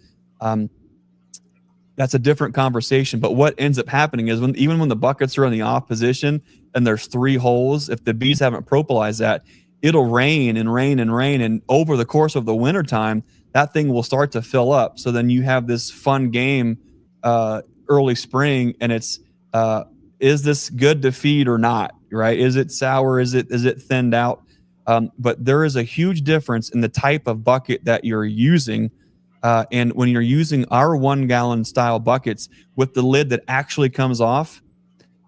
That's a different conversation. But what ends up happening is even when the buckets are in the off position and there's 3 holes, if the bees haven't propolized that, it'll rain and rain and rain. And over the course of the wintertime, that thing will start to fill up. So then you have this fun game early spring, and it's, is this good to feed or not, right? Is it sour? Is it thinned out? But there is a huge difference in the type of bucket that you're using. And when you're using our 1 gallon style buckets with the lid that actually comes off,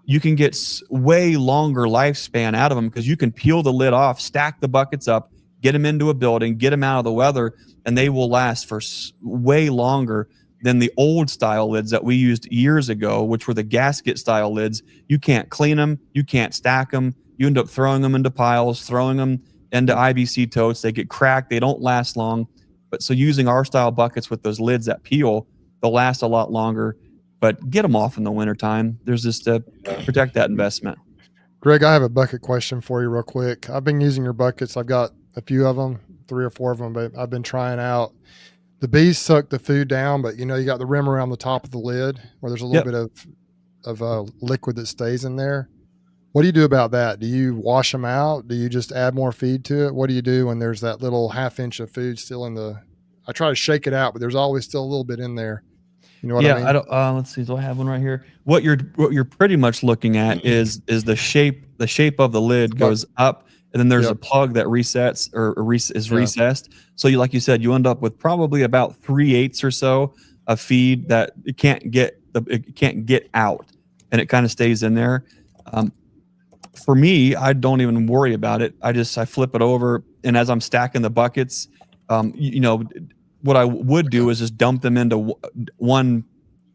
you can get way longer lifespan out of them because you can peel the lid off, stack the buckets up, get them into a building, get them out of the weather, and they will last for way longer than the old style lids that we used years ago, which were the gasket style lids. You can't clean them. You can't stack them. You end up throwing them into piles, throwing them into IBC totes. They get cracked. They don't last long. But so using our style buckets with those lids that peel, they'll last a lot longer. But get them off in the wintertime. There's just to protect that investment. Greg, I have a bucket question for you real quick. I've been using your buckets. I've got a few of them, 3 or 4 of them, but I've been trying out. The bees suck the food down, but you got the rim around the top of the lid where there's a little bit of liquid that stays in there. What do you do about that? Do you wash them out? Do you just add more feed to it? What do you do when there's that little 1/2 inch of food still in the, I try to shake it out, but there's always still a little bit in there. You know what I mean? I don't. Let's see. Do I have one right here? What you're pretty much looking at is the shape. The shape of the lid goes up, and then there's a plug that resets is recessed. So like you said, you end up with probably about 3/8 or so of feed that it can't get out, and it kind of stays in there. For me, I don't even worry about it. I flip it over, and as I'm stacking the buckets, what I would do is just dump them into one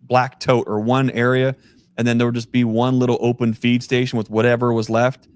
black tote or one area, and then there would just be one little open feed station with whatever was left.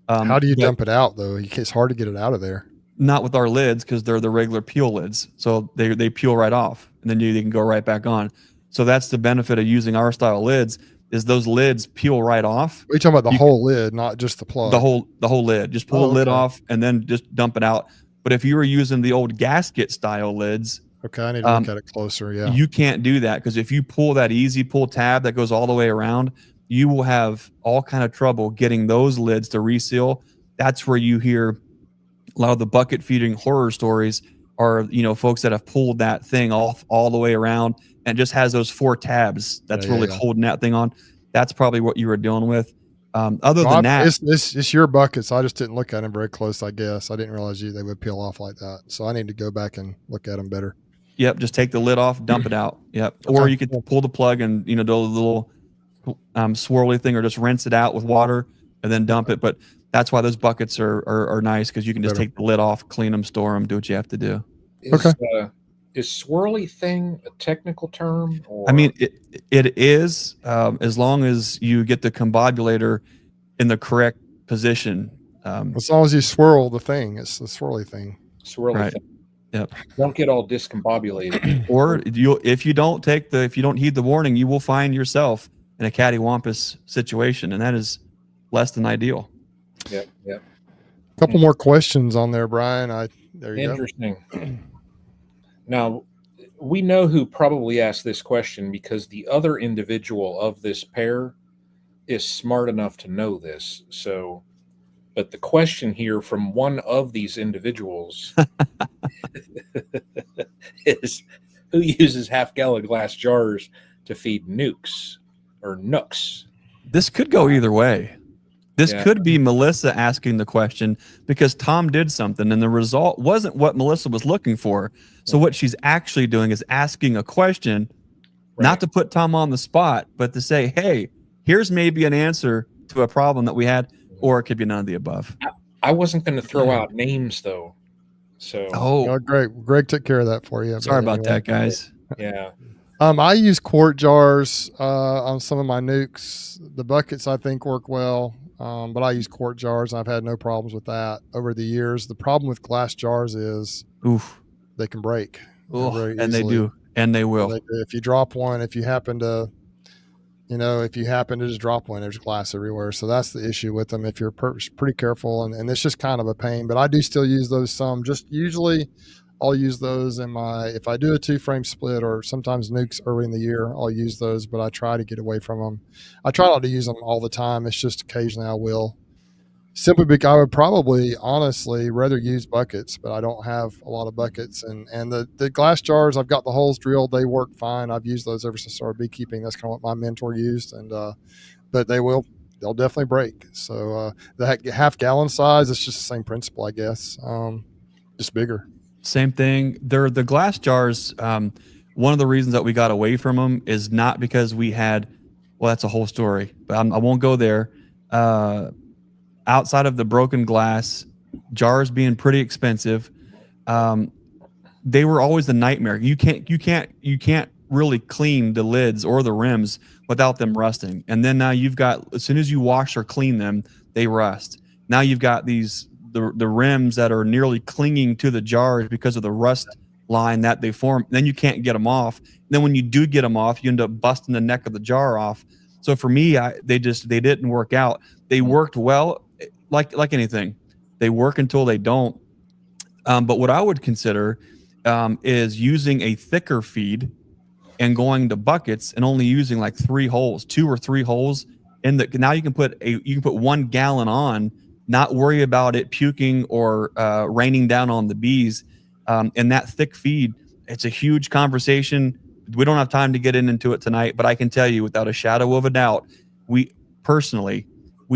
How do you dump it out though? It's hard to get it out of there. Not with our lids, because they're the regular peel lids, so they peel right off, and then they can go right back on. So that's the benefit of using our style lids, is those lids peel right off. Are you talking about the whole lid, not just the plug? The whole lid. Just pull the lid off and then just dump it out. But if you were using the old gasket style lids, okay, I need to look at it closer. Yeah, you can't do that, because if you pull that easy pull tab that goes all the way around, you will have all kind of trouble getting those lids to reseal. That's where you hear a lot of the bucket feeding horror stories are, folks that have pulled that thing off all the way around and just has those 4 tabs that's holding that thing on. That's probably what you were dealing with. Other than that, it's your buckets. I just didn't look at them very close. I guess I didn't realize they would peel off like that. So I need to go back and look at them better. Yep, just take the lid off, dump it out. Yep, or you could pull the plug and do the little swirly thing, or just rinse it out with water and then dump it. But that's why those buckets are nice, because you can just take the lid off, clean them, store them, do what you have to do. Is swirly thing a technical term? Or? I mean, it is, as long as you get the combobulator in the correct position. As long as you swirl the thing, it's the swirly thing. Swirly thing. Yep. Don't get all discombobulated. Or if you don't heed the warning, you will find yourself in a cattywampus situation, and that is less than ideal. Yep. A couple more questions on there, Brian. There you go. Interesting. Now, we know who probably asked this question, because the other individual of this pair is smart enough to know this. So, but the question here from one of these individuals is, who uses half-gallon glass jars to feed nucs or nucs? This could go either way. This could be Melissa asking the question because Tom did something and the result wasn't what Melissa was looking for. So what she's actually doing is asking a question, not to put Tom on the spot, but to say, hey, here's maybe an answer to a problem that we had, or it could be none of the above. I wasn't going to throw out names though. So Greg took care of that for you. Sorry about that, guys. Yeah. I use quart jars on some of my nucs. The buckets I think work well. But I use quart jars. I've had no problems with that over the years. The problem with glass jars is they can break. And they do. And they will. If you drop one, if you happen to just drop one, there's glass everywhere. So that's the issue with them. If you're pretty careful, and it's just kind of a pain. But I do still use those some. Just usually I'll use those if I do a 2-frame split, or sometimes nucs early in the year, I'll use those, but I try to get away from them. I try not to use them all the time. It's just occasionally I will. Simply because I would probably honestly rather use buckets, but I don't have a lot of buckets. And the glass jars, I've got the holes drilled. They work fine. I've used those ever since I started beekeeping. That's kind of what my mentor used. But they'll definitely break. So the half-gallon size, it's just the same principle, I guess, just bigger. Same thing. They're the glass jars. One of the reasons that we got away from them is not because we had, well, that's a whole story, but I won't go there. Outside of the broken glass, jars being pretty expensive, they were always the nightmare. You can't really clean the lids or the rims without them rusting. And then now you've got, as soon as you wash or clean them, they rust. Now you've got the rims that are nearly clinging to the jars because of the rust line that they form. Then you can't get them off. And then when you do get them off, you end up busting the neck of the jar off. So for me, they didn't work out. They worked well, like anything. They work until they don't. But what I would consider is using a thicker feed and going to buckets and only using like 3 holes, 2 or 3 holes. Now you can put 1 gallon on, not worry about it puking or raining down on the bees. And that thick feed, it's a huge conversation we don't have time to get into it tonight, but I can tell you without a shadow of a doubt, we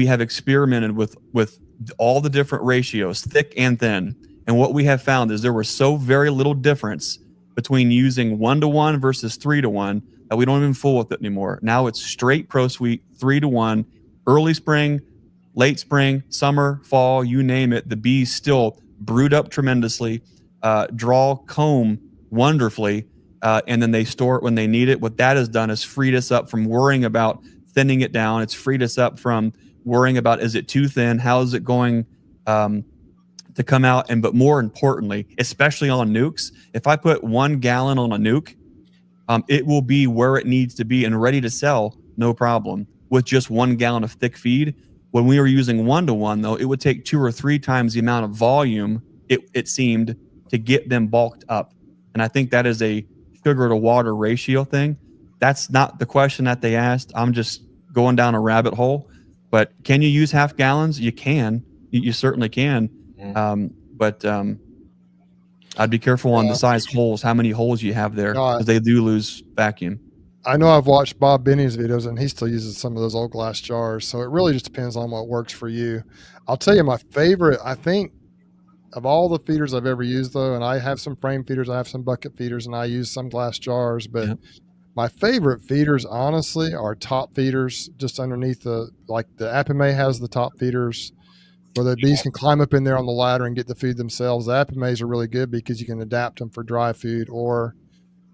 have experimented with all the different ratios, thick and thin. And what we have found is there was so very little difference between using 1-to-1 versus 3-to-1 that we don't even fool with it anymore. Now it's straight Pro Suite 3-to-1, early spring, late spring, summer, fall, you name it. The bees still brood up tremendously, draw comb wonderfully, and then they store it when they need it. What that has done is freed us up from worrying about thinning it down. It's freed us up from worrying about, is it too thin? How is it going to come out? But more importantly, especially on nucs, if I put 1 gallon on a nuc, it will be where it needs to be and ready to sell, no problem, with just 1 gallon of thick feed. When we were using 1-to-1, though, it would take 2 or 3 times the amount of volume, it seemed, to get them bulked up. And I think that is a sugar to water ratio thing. That's not the question that they asked. I'm just going down a rabbit hole. But can you use half gallons? You can. You certainly can. But I'd be careful on the size holes, how many holes you have there, because they do lose vacuum. I know I've watched Bob Benny's videos, and he still uses some of those old glass jars. So it really just depends on what works for you. I'll tell you my favorite, I think, of all the feeders I've ever used, though, and I have some frame feeders, I have some bucket feeders, and I use some glass jars. But my favorite feeders, honestly, are top feeders just underneath the Apiary has the top feeders where the bees can climb up in there on the ladder and get the food themselves. The Apiaries are really good because you can adapt them for dry food or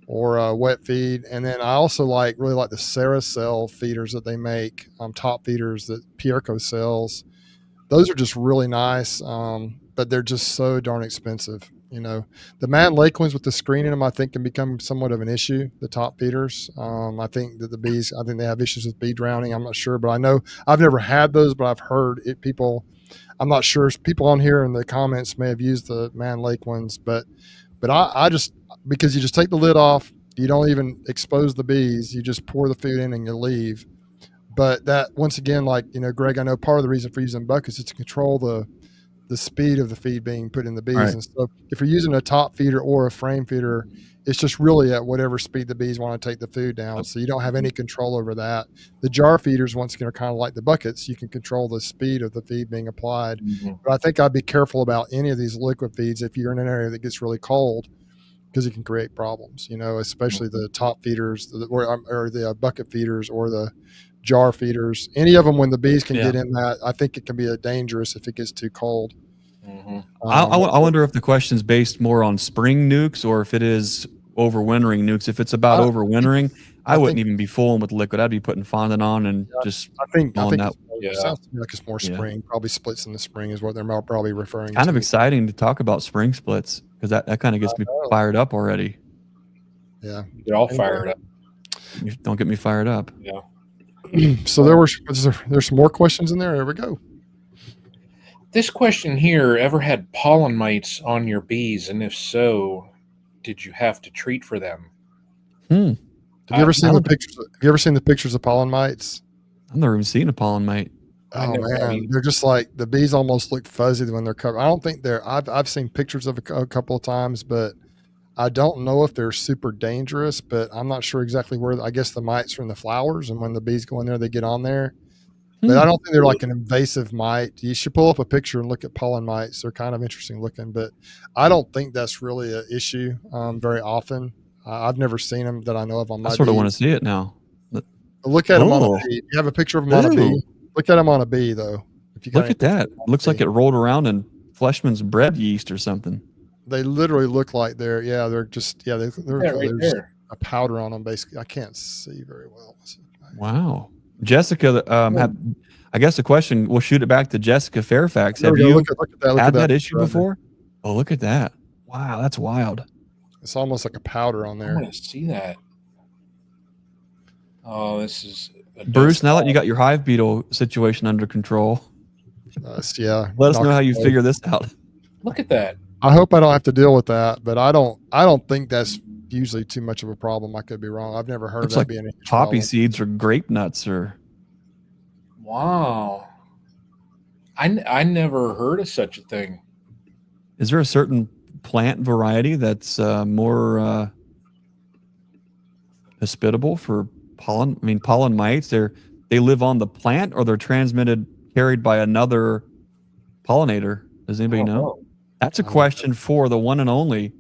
wet feed. And then I also really like the Ceracell feeders that they make, top feeders that Pierco sells. Those are just really nice, but they're just so darn expensive. You know, the Mountain Lake ones with the screen in them, I think, can become somewhat of an issue. The top feeders, I think that the bees, I think they have issues with bee drowning. I'm not sure, but I know I've never had those, but I've heard it. I'm not sure. People on here in the comments may have used the Man Lake ones, but I just, because you just take the lid off, you don't even expose the bees, you just pour the food in and you leave. But that, once again, Greg, I know part of the reason for using buckets is to control the speed of the feed being put in the bees. Right. And so if you're using a top feeder or a frame feeder, it's just really at whatever speed the bees want to take the food down. So you don't have any control over that. The jar feeders, once again, are kind of like the buckets. You can control the speed of the feed being applied. Mm-hmm. But I think I'd be careful about any of these liquid feeds if you're in an area that gets really cold, because it can create problems, especially the top feeders or the bucket feeders or the jar feeders. Any of them, when the bees can get in that, I think it can be dangerous if it gets too cold. Mm-hmm. I wonder if the question is based more on spring nucs or if it is overwintering nucs. If it's about overwintering, I wouldn't even be fooling with liquid. I'd be putting fondant on and just. I think it sounds to me like it's more spring. Probably splits in the spring is what they're probably referring to. Kind of exciting to talk about spring splits because that kind of gets me fired up already. Yeah, they're all fired up. Don't get me fired up. Yeah. So there's some more questions in there. There we go. This question here: ever had pollen mites on your bees, and if so, did you have to treat for them? Have you ever seen the pictures? Have you ever seen the pictures of pollen mites? I've never even seen a pollen mite. Oh man, they're just like, the bees almost look fuzzy when they're covered. I don't think I've seen pictures of a couple of times, but I don't know if they're super dangerous. But I'm not sure exactly where. I guess the mites are in the flowers, and when the bees go in there, they get on there. But I don't think they're like an invasive mite. You should pull up a picture and look at pollen mites. They're kind of interesting looking, but I don't think that's really an issue very often. I've never seen them that I know of on my I sort of want to see it now. Look at them on a bee. You have a picture of them on a bee. Look at them on a bee, though. If you look at that. Looks like it rolled around in Fleshman's bread yeast or something. They literally look like they're just, there's a powder on them, basically. I can't see very well. Wow. Jessica, I guess the question, we'll shoot it back to Jessica Fairfax. Have you had that issue before? Oh, look at that. Wow, that's wild. It's almost like a powder on there. I want to see that. Oh, this is... Bruce, now that you got your hive beetle situation under control, let us know how you figure this out. Look at that. I hope I don't have to deal with that, but I don't think that's usually too much of a problem. I could be wrong. I've never heard of that being a poppy seeds or grape nuts or. Wow. I never heard of such a thing. Is there a certain plant variety that's more hospitable for pollen. I mean, pollen mites, they live on the plant, or they're carried by another pollinator. Does anybody know? That's a question for the one and only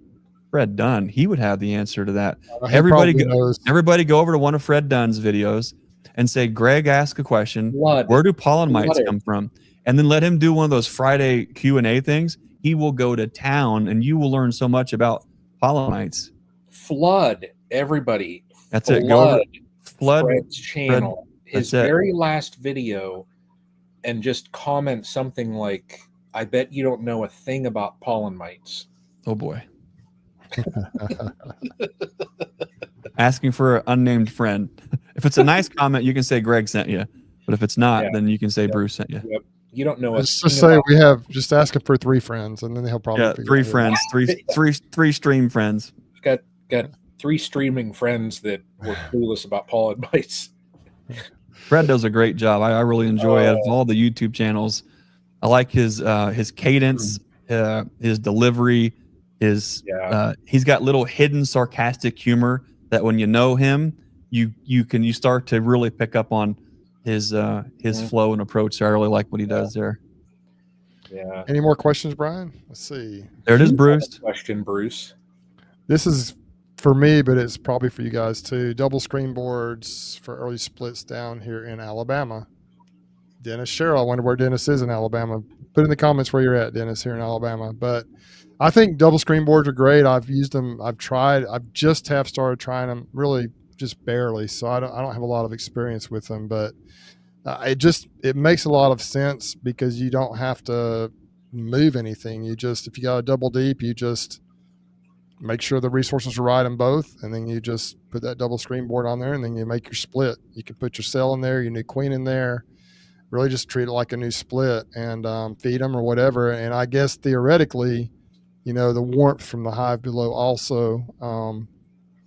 Fred Dunn. He would have the answer to that. Everybody go over to one of Fred Dunn's videos and say, Greg asked a question. Where do pollen mites come from? And then let him do one of those Friday Q&A things. He will go to town, and you will learn so much about pollen mites. Flood everybody. That's it. Go over Flood Fred's channel. His very last video, and just comment something like, I bet you don't know a thing about pollen mites. Oh boy. Asking for an unnamed friend. If it's a nice comment, you can say Greg sent you. But if it's not, then you can say Bruce sent you. Yep. You don't know. Let's just say we have just ask him for 3 friends, and then he'll probably 3 friends, three stream friends. Got 3 streaming friends that were clueless about pollen mites. Fred does a great job. I really enjoy it. Of all the YouTube channels, I like his cadence, his delivery, he's got little hidden sarcastic humor that when you know him, you start to really pick up on his flow and approach. So I really like what he does there. Yeah. Any more questions, Brian? Let's see. There it is, Bruce. Question, Bruce. This is for me, but it's probably for you guys too. Double screen boards for early splits down here in Alabama. Dennis Sherrill. I wonder where Dennis is in Alabama. Put in the comments where you're at, Dennis, here in Alabama. But I think double screen boards are great. I've used them. I've just started trying them, really just barely. So I don't have a lot of experience with them, but it makes a lot of sense because you don't have to move anything. If you got a double deep, you just make sure the resources are right in both, and then you just put that double screen board on there, and then you make your split. You can put your cell in there, your new queen in there, really just treat it like a new split, and feed them or whatever. And I guess theoretically, the warmth from the hive below also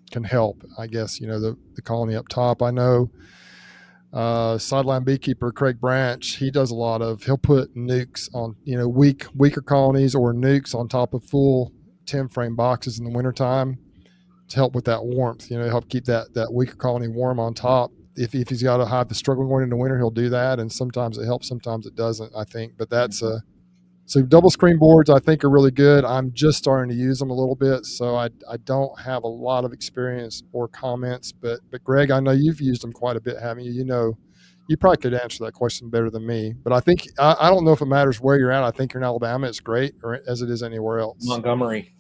can help, I guess, the colony up top. I know sideline beekeeper Craig Branch, he'll put nucs on, weaker colonies or nucs on top of full 10 frame boxes in the wintertime to help with that warmth, help keep that weaker colony warm on top. If he's got a hive that's struggling going into winter, he'll do that. And sometimes it helps, sometimes it doesn't, I think. But so double screen boards, I think, are really good. I'm just starting to use them a little bit, so I don't have a lot of experience or comments. But Greg, I know you've used them quite a bit, haven't you? You probably could answer that question better than me. But I think I don't know if it matters where you're at. I think you're in Alabama. It's great, or as it is anywhere else. Montgomery.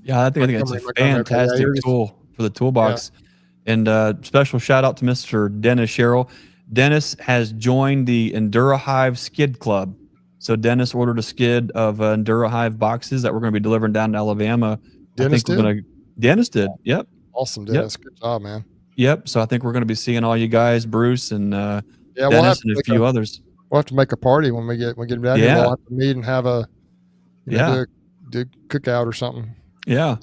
Yeah, I think it's a fantastic tool for the toolbox. Yeah. And special shout out to Mr. Dennis Sherrill. Dennis has joined the Endura Hive Skid Club. So Dennis ordered a skid of Endura Hive boxes that we're going to be delivering down to Alabama. Dennis did. Yep. Awesome, Dennis. Yep. Good job, man. Yep. So I think we're going to be seeing all you guys, Bruce and Dennis and a few others. We'll have to make a party when we get them down here. We'll have to meet and have do a cookout or something. Yeah.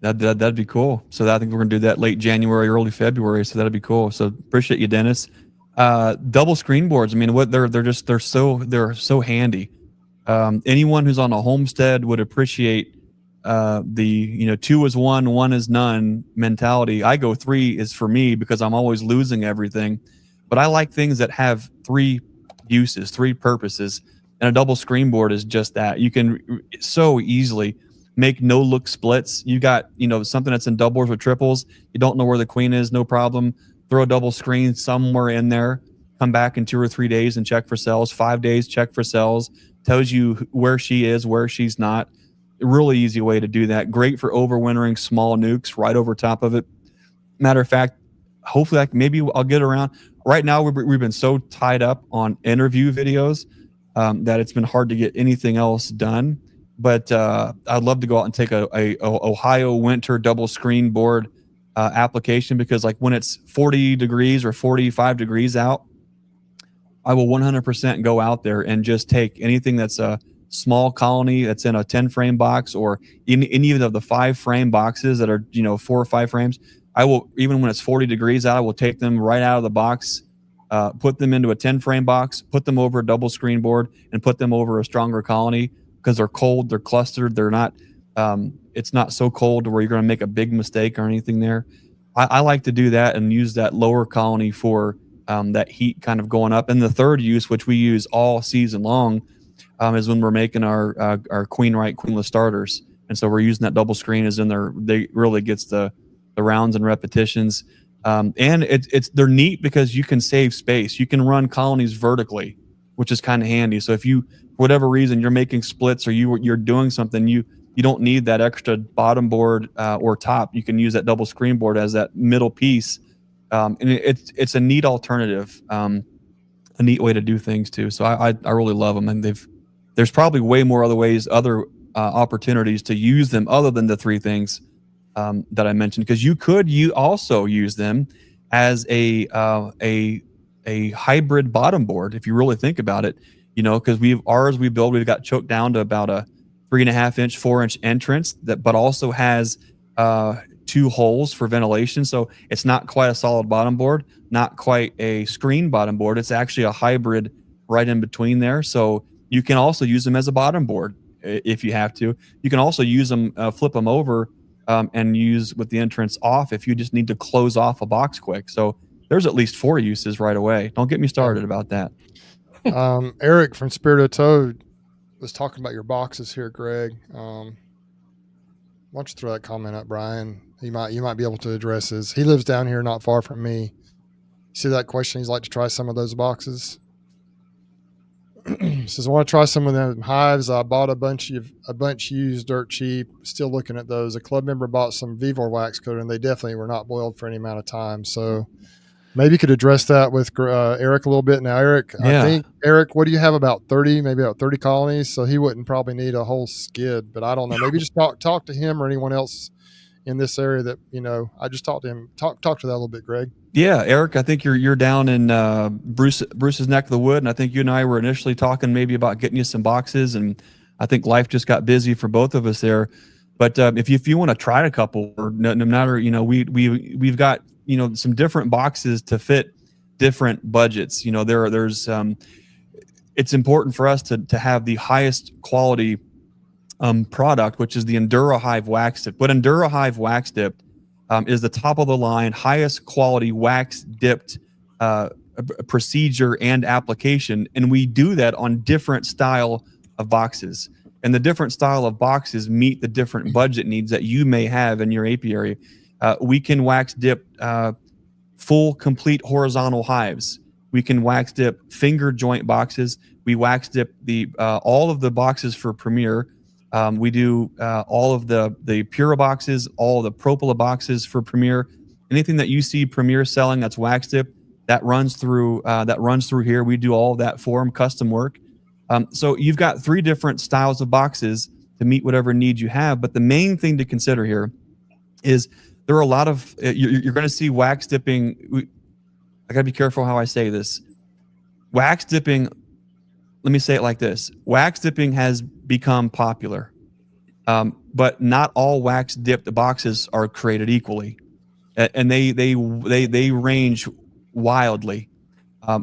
That'd be cool. So I think we're going to do that late January, early February. So that'd be cool. So appreciate you, Dennis. Double screen boards. I mean, they're so handy. Anyone who's on a homestead would appreciate the 2 is 1 is none mentality. I go 3 is for me because I'm always losing everything, but I like things that have 3 uses, 3 purposes, and a double screen board is just that. You can so easily make no look splits. You got something that's in doubles or triples. You don't know where the queen is, no problem. Throw a double screen somewhere in there, come back in 2 or 3 days and check for cells, 5 days, check for cells, tells you where she is, where she's not. A really easy way to do that. Great for overwintering small nucs right over top of it. Matter of fact, hopefully maybe I'll get around. Right now, we've been so tied up on interview videos that it's been hard to get anything else done. But I'd love to go out and take a Ohio winter double screen board application, because like when it's 40 degrees or 45 degrees out, I will 100% go out there and just take anything that's a small colony that's in a 10 frame box, or in even of the 5 frame boxes that are 4 or 5 frames. I will, even when it's 40 degrees out, I will take them right out of the box, put them into a 10 frame box, put them over a double screen board, and put them over a stronger colony, because they're cold, they're clustered, they're not it's not so cold where you're going to make a big mistake or anything there. I like to do that and use that lower colony for that heat kind of going up. And the third use, which we use all season long, is when we're making our queen right, queenless starters. And so we're using that double screen as in there. They really gets the rounds and repetitions. And they're neat because you can save space. You can run colonies vertically, which is kind of handy. So if you, for whatever reason, you're making splits or you're doing something, you don't need that extra bottom board or top. You can use that double screen board as that middle piece. And it's a neat alternative, a neat way to do things too. So I really love them. And there's probably way more other ways, other opportunities to use them other than the three things that I mentioned, because you could also use them as a hybrid bottom board if you really think about it. Because we've got choked down to about a 3.5 inch, 4 inch entrance but also has 2 holes for ventilation. So it's not quite a solid bottom board, not quite a screen bottom board. It's actually a hybrid right in between there. So you can also use them as a bottom board if you have to. You can also use them, flip them over and use with the entrance off if you just need to close off a box quick. So there's at least 4 uses right away. Don't get me started about that. Eric from Spirit of Toad was talking about your boxes here, Greg. Why don't you throw that comment up, Brian? You might be able to address his. He lives down here not far from me. See that question? He's like to try some of those boxes. Says, I want to try some of them hives. I bought a bunch used dirt cheap. Still looking at those. A club member bought some Vevor wax coating, and they definitely were not boiled for any amount of time. So maybe you could address that with Eric a little bit. Now, Eric, yeah. I think, Eric, what do you have, about 30 colonies? So he wouldn't probably need a whole skid, but I don't know. Maybe just talk to him or anyone else in this area that, I just talked to him. Talk to that a little bit, Greg. Yeah, Eric, I think you're down in Bruce's neck of the wood, and I think you and I were initially talking maybe about getting you some boxes, and I think life just got busy for both of us there. But if you want to try a couple, or no matter, we've got some different boxes to fit different budgets. There's it's important for us to have the highest quality product, which is the Endura Hive wax dip. But Endura Hive wax dip is the top of the line, highest quality wax dipped procedure and application. And we do that on different style of boxes. And the different style of boxes meet the different budget needs that you may have in your apiary. We can wax dip full, complete horizontal hives. We can wax dip finger joint boxes. We wax dip all of the boxes for Premier. We do all of the Pura boxes, all the Propola boxes for Premier. Anything that you see Premier selling that's wax dip, that runs through here. We do all of that for them, custom work. So you've got 3 different styles of boxes to meet whatever need you have. But the main thing to consider here is there are a lot of you're going to see wax dipping. I got to be careful how I say this. Wax dipping. Let me say it like this. Wax dipping has become popular, but not all wax dipped boxes are created equally, and they range wildly.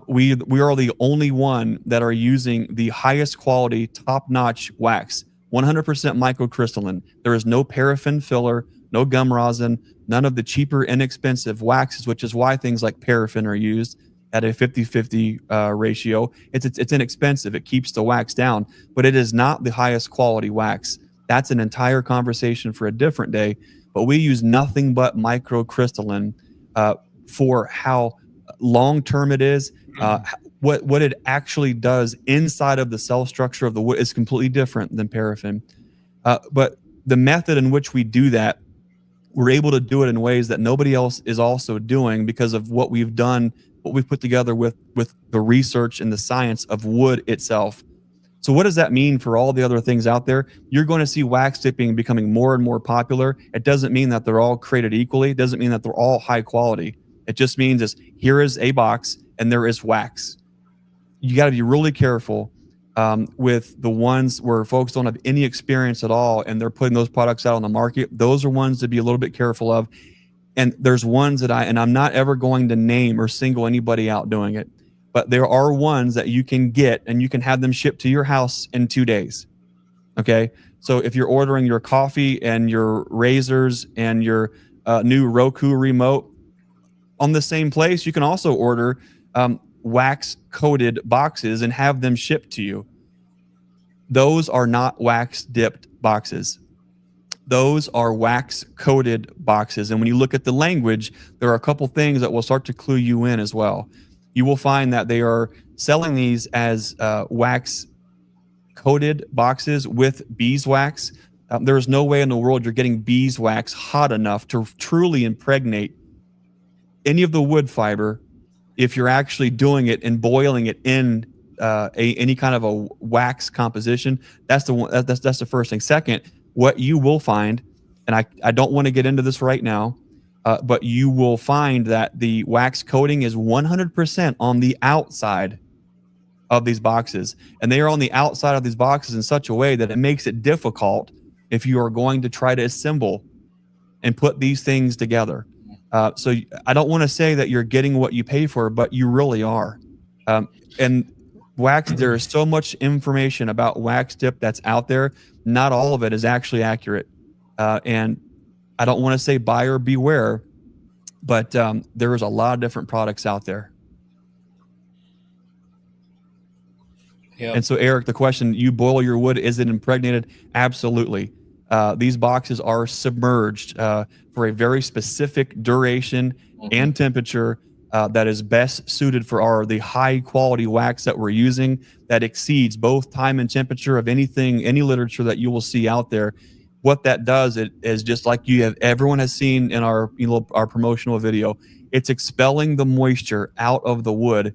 We are the only one that are using the highest quality, top-notch wax, 100% microcrystalline. There is no paraffin filler, no gum rosin, none of the cheaper, inexpensive waxes, which is why things like paraffin are used at a 50-50 ratio. It's inexpensive. It keeps the wax down, but it is not the highest quality wax. That's an entire conversation for a different day. But we use nothing but microcrystalline for how long-term it is. What it actually does inside of the cell structure of the wood is completely different than paraffin. But the method in which we do that, we're able to do it in ways that nobody else is also doing because of what we've done, what we've put together with the research and the science of wood itself. So what does that mean for all the other things out there? You're going to see wax dipping becoming more and more popular. It doesn't mean that they're all created equally. It doesn't mean that they're all high quality. It just means here is a box and there is wax. You got to be really careful with the ones where folks don't have any experience at all and they're putting those products out on the market. Those are ones to be a little bit careful of. And there's ones that I'm not ever going to name or single anybody out doing it, but there are ones that you can get and you can have them shipped to your house in 2 days. Okay. So if you're ordering your coffee and your razors and your new Roku remote. On the same place, you can also order wax coated boxes and have them shipped to you. Those are not wax dipped boxes. Those are wax coated boxes. And when you look at the language, there are a couple things that will start to clue you in as well. You will find that they are selling these as wax coated boxes with beeswax. There is no way in the world you're getting beeswax hot enough to truly impregnate any of the wood fiber if you're actually doing it and boiling it in any kind of a wax composition. That's the first thing. Second, what you will find, and I don't want to get into this right now, but you will find that the wax coating is 100% on the outside of these boxes, and they are on the outside of these boxes in such a way that it makes it difficult if you are going to try to assemble and put these things together. So I don't want to say that you're getting what you pay for, but you really are. And wax, there is so much information about wax dip that's out there. Not all of it is actually accurate. And I don't want to say buyer beware, but there is a lot of different products out there. Yep. And so, Eric, the question, you boil your wood, is it impregnated? Absolutely. These boxes are submerged for a very specific duration and temperature that is best suited for the high quality wax that we're using, that exceeds both time and temperature of any literature that you will see out there. What that does, it is just like everyone has seen in our promotional video. It's expelling the moisture out of the wood,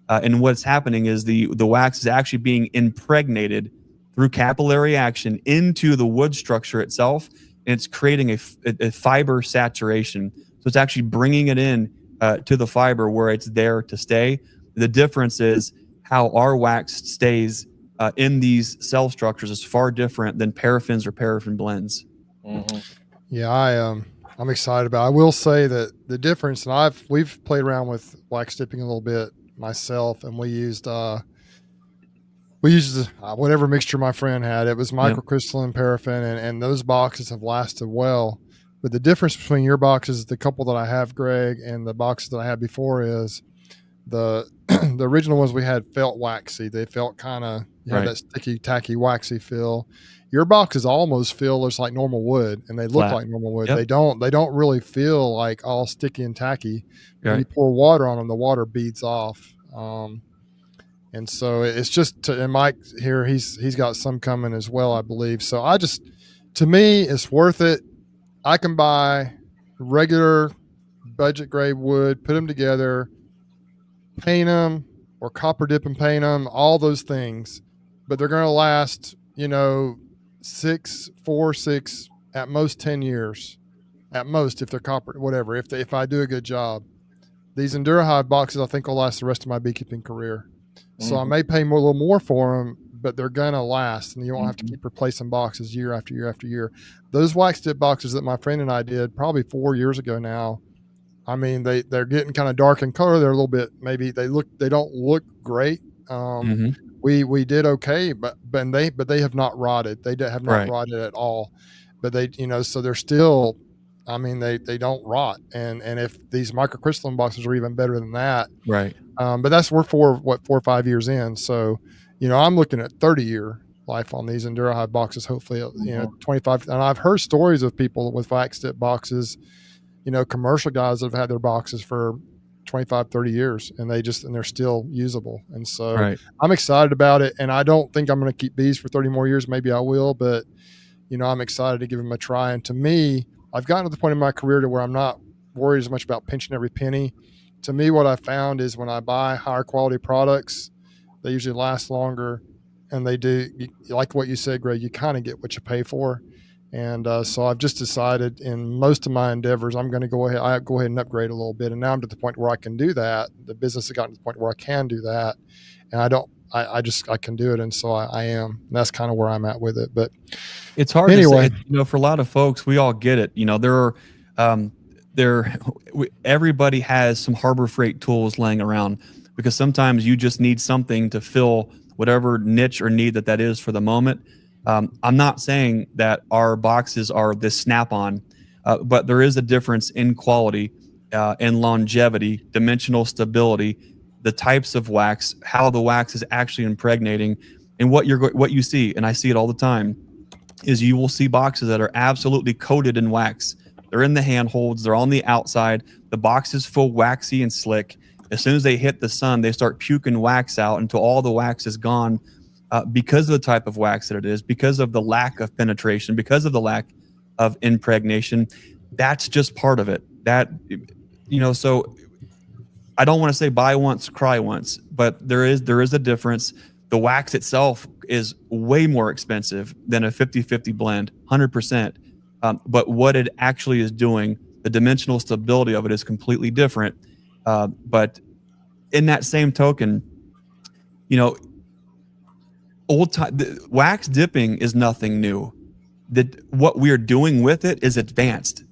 and what's happening is the wax is actually being impregnated through capillary action into the wood structure itself, and it's creating a fiber saturation. So it's actually bringing it in to the fiber where it's there to stay. The difference is how our wax stays in these cell structures is far different than paraffins or paraffin blends. Mm-hmm. Yeah, I'm excited about it. I will say that the difference, and we've played around with wax dipping a little bit myself, and we used whatever mixture my friend had. It was microcrystalline paraffin, and those boxes have lasted well. But the difference between your boxes, the couple that I have, Greg, and the boxes that I had before is the original ones we had felt waxy. They felt kind of that sticky, tacky, waxy feel. Your boxes almost feel just like normal wood, and they look like normal wood. Yep. They don't really feel like all sticky and tacky. When you pour water on them, the water beads off. And so it's just, and Mike here, he's got some coming as well, I believe. So to me, it's worth it. I can buy regular budget grade wood, put them together, paint them, or copper dip and paint them, all those things, but they're going to last, 4, 6, at most 10 years, at most, if they're copper, whatever, if I do a good job. These Hive boxes, I think, will last the rest of my beekeeping career. So I may pay a little more for them, but they're going to last, and you won't have to keep replacing boxes year after year after year. Those wax dip boxes that my friend and I did probably 4 years ago now, I mean, they're getting kind of dark in color. They're a little bit, maybe they don't look great. We did okay, but they have not rotted. They have not rotted at all. But they, so they're still, I mean, they don't rot. And if these microcrystalline boxes are even better than that. Right. But we're 4 or 5 years in. So, I'm looking at 30-year life on these Hive boxes, hopefully, 25. And I've heard stories of people with wax dip boxes, commercial guys that have had their boxes for 25, 30 years, and they're still usable. And so I'm excited about it. And I don't think I'm going to keep bees for 30 more years. Maybe I will, but I'm excited to give them a try. And to me, I've gotten to the point in my career to where I'm not worried as much about pinching every penny. To me, what I found is when I buy higher quality products, they usually last longer, and they do, like what you said, Greg, you kind of get what you pay for. And so I've just decided in most of my endeavors, I'm going to go ahead and upgrade a little bit. And now I'm to the point where I can do that. The business has gotten to the point where I can do that. And I can do it. And so I am. And that's kind of where I'm at with it. But it's hard to say, for a lot of folks, we all get it. Everybody has some Harbor Freight tools laying around, because sometimes you just need something to fill whatever niche or need that is for the moment. I'm not saying that our boxes are this snap-on, but there is a difference in quality and longevity, dimensional stability, the types of wax, how the wax is actually impregnating, and what you see, and I see it all the time, is you will see boxes that are absolutely coated in wax. They're in the handholds, they're on the outside, the box is full waxy and slick. As soon as they hit the sun, they start puking wax out until all the wax is gone, because of the type of wax that it is, because of the lack of penetration, because of the lack of impregnation. That's just part of it. That, so I don't want to say buy once, cry once, but there is a difference. The wax itself is way more expensive than a 50-50 blend, 100%. But what it actually is doing, the dimensional stability of it is completely different. But in that same token, wax dipping is nothing new. What we are doing with it is advanced.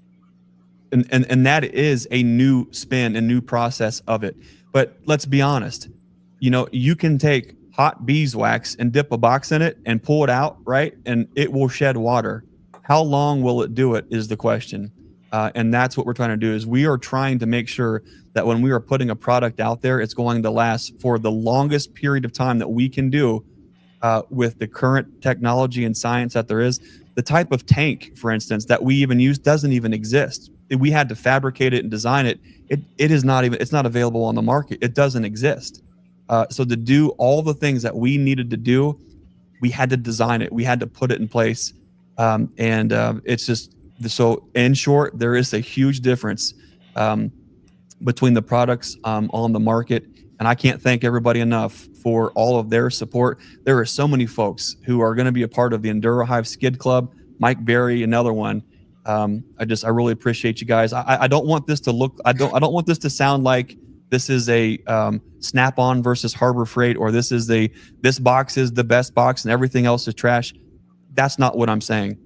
And that is a new spin, a new process of it. But let's be honest, you can take hot beeswax and dip a box in it and pull it out, right? And it will shed water. How long will it do it is the question. And that's what we're trying to do, is we are trying to make sure that when we are putting a product out there, it's going to last for the longest period of time that we can do with the current technology and science that there is. The type of tank, for instance, that we even use doesn't even exist. We had to fabricate it and design it. It's not available on the market. It doesn't exist. So to do all the things that we needed to do, we had to design it. We had to put it in place. It's just, so in short, there is a huge difference between the products on the market. And I can't thank everybody enough for all of their support. There are so many folks who are going to be a part of the Enduro Hive Skid Club. Mike Berry, another one. I really appreciate you guys. I don't want this to look, I don't want this to sound like this is a Snap-on versus Harbor Freight, or this box is the best box and everything else is trash. That's not what I'm saying.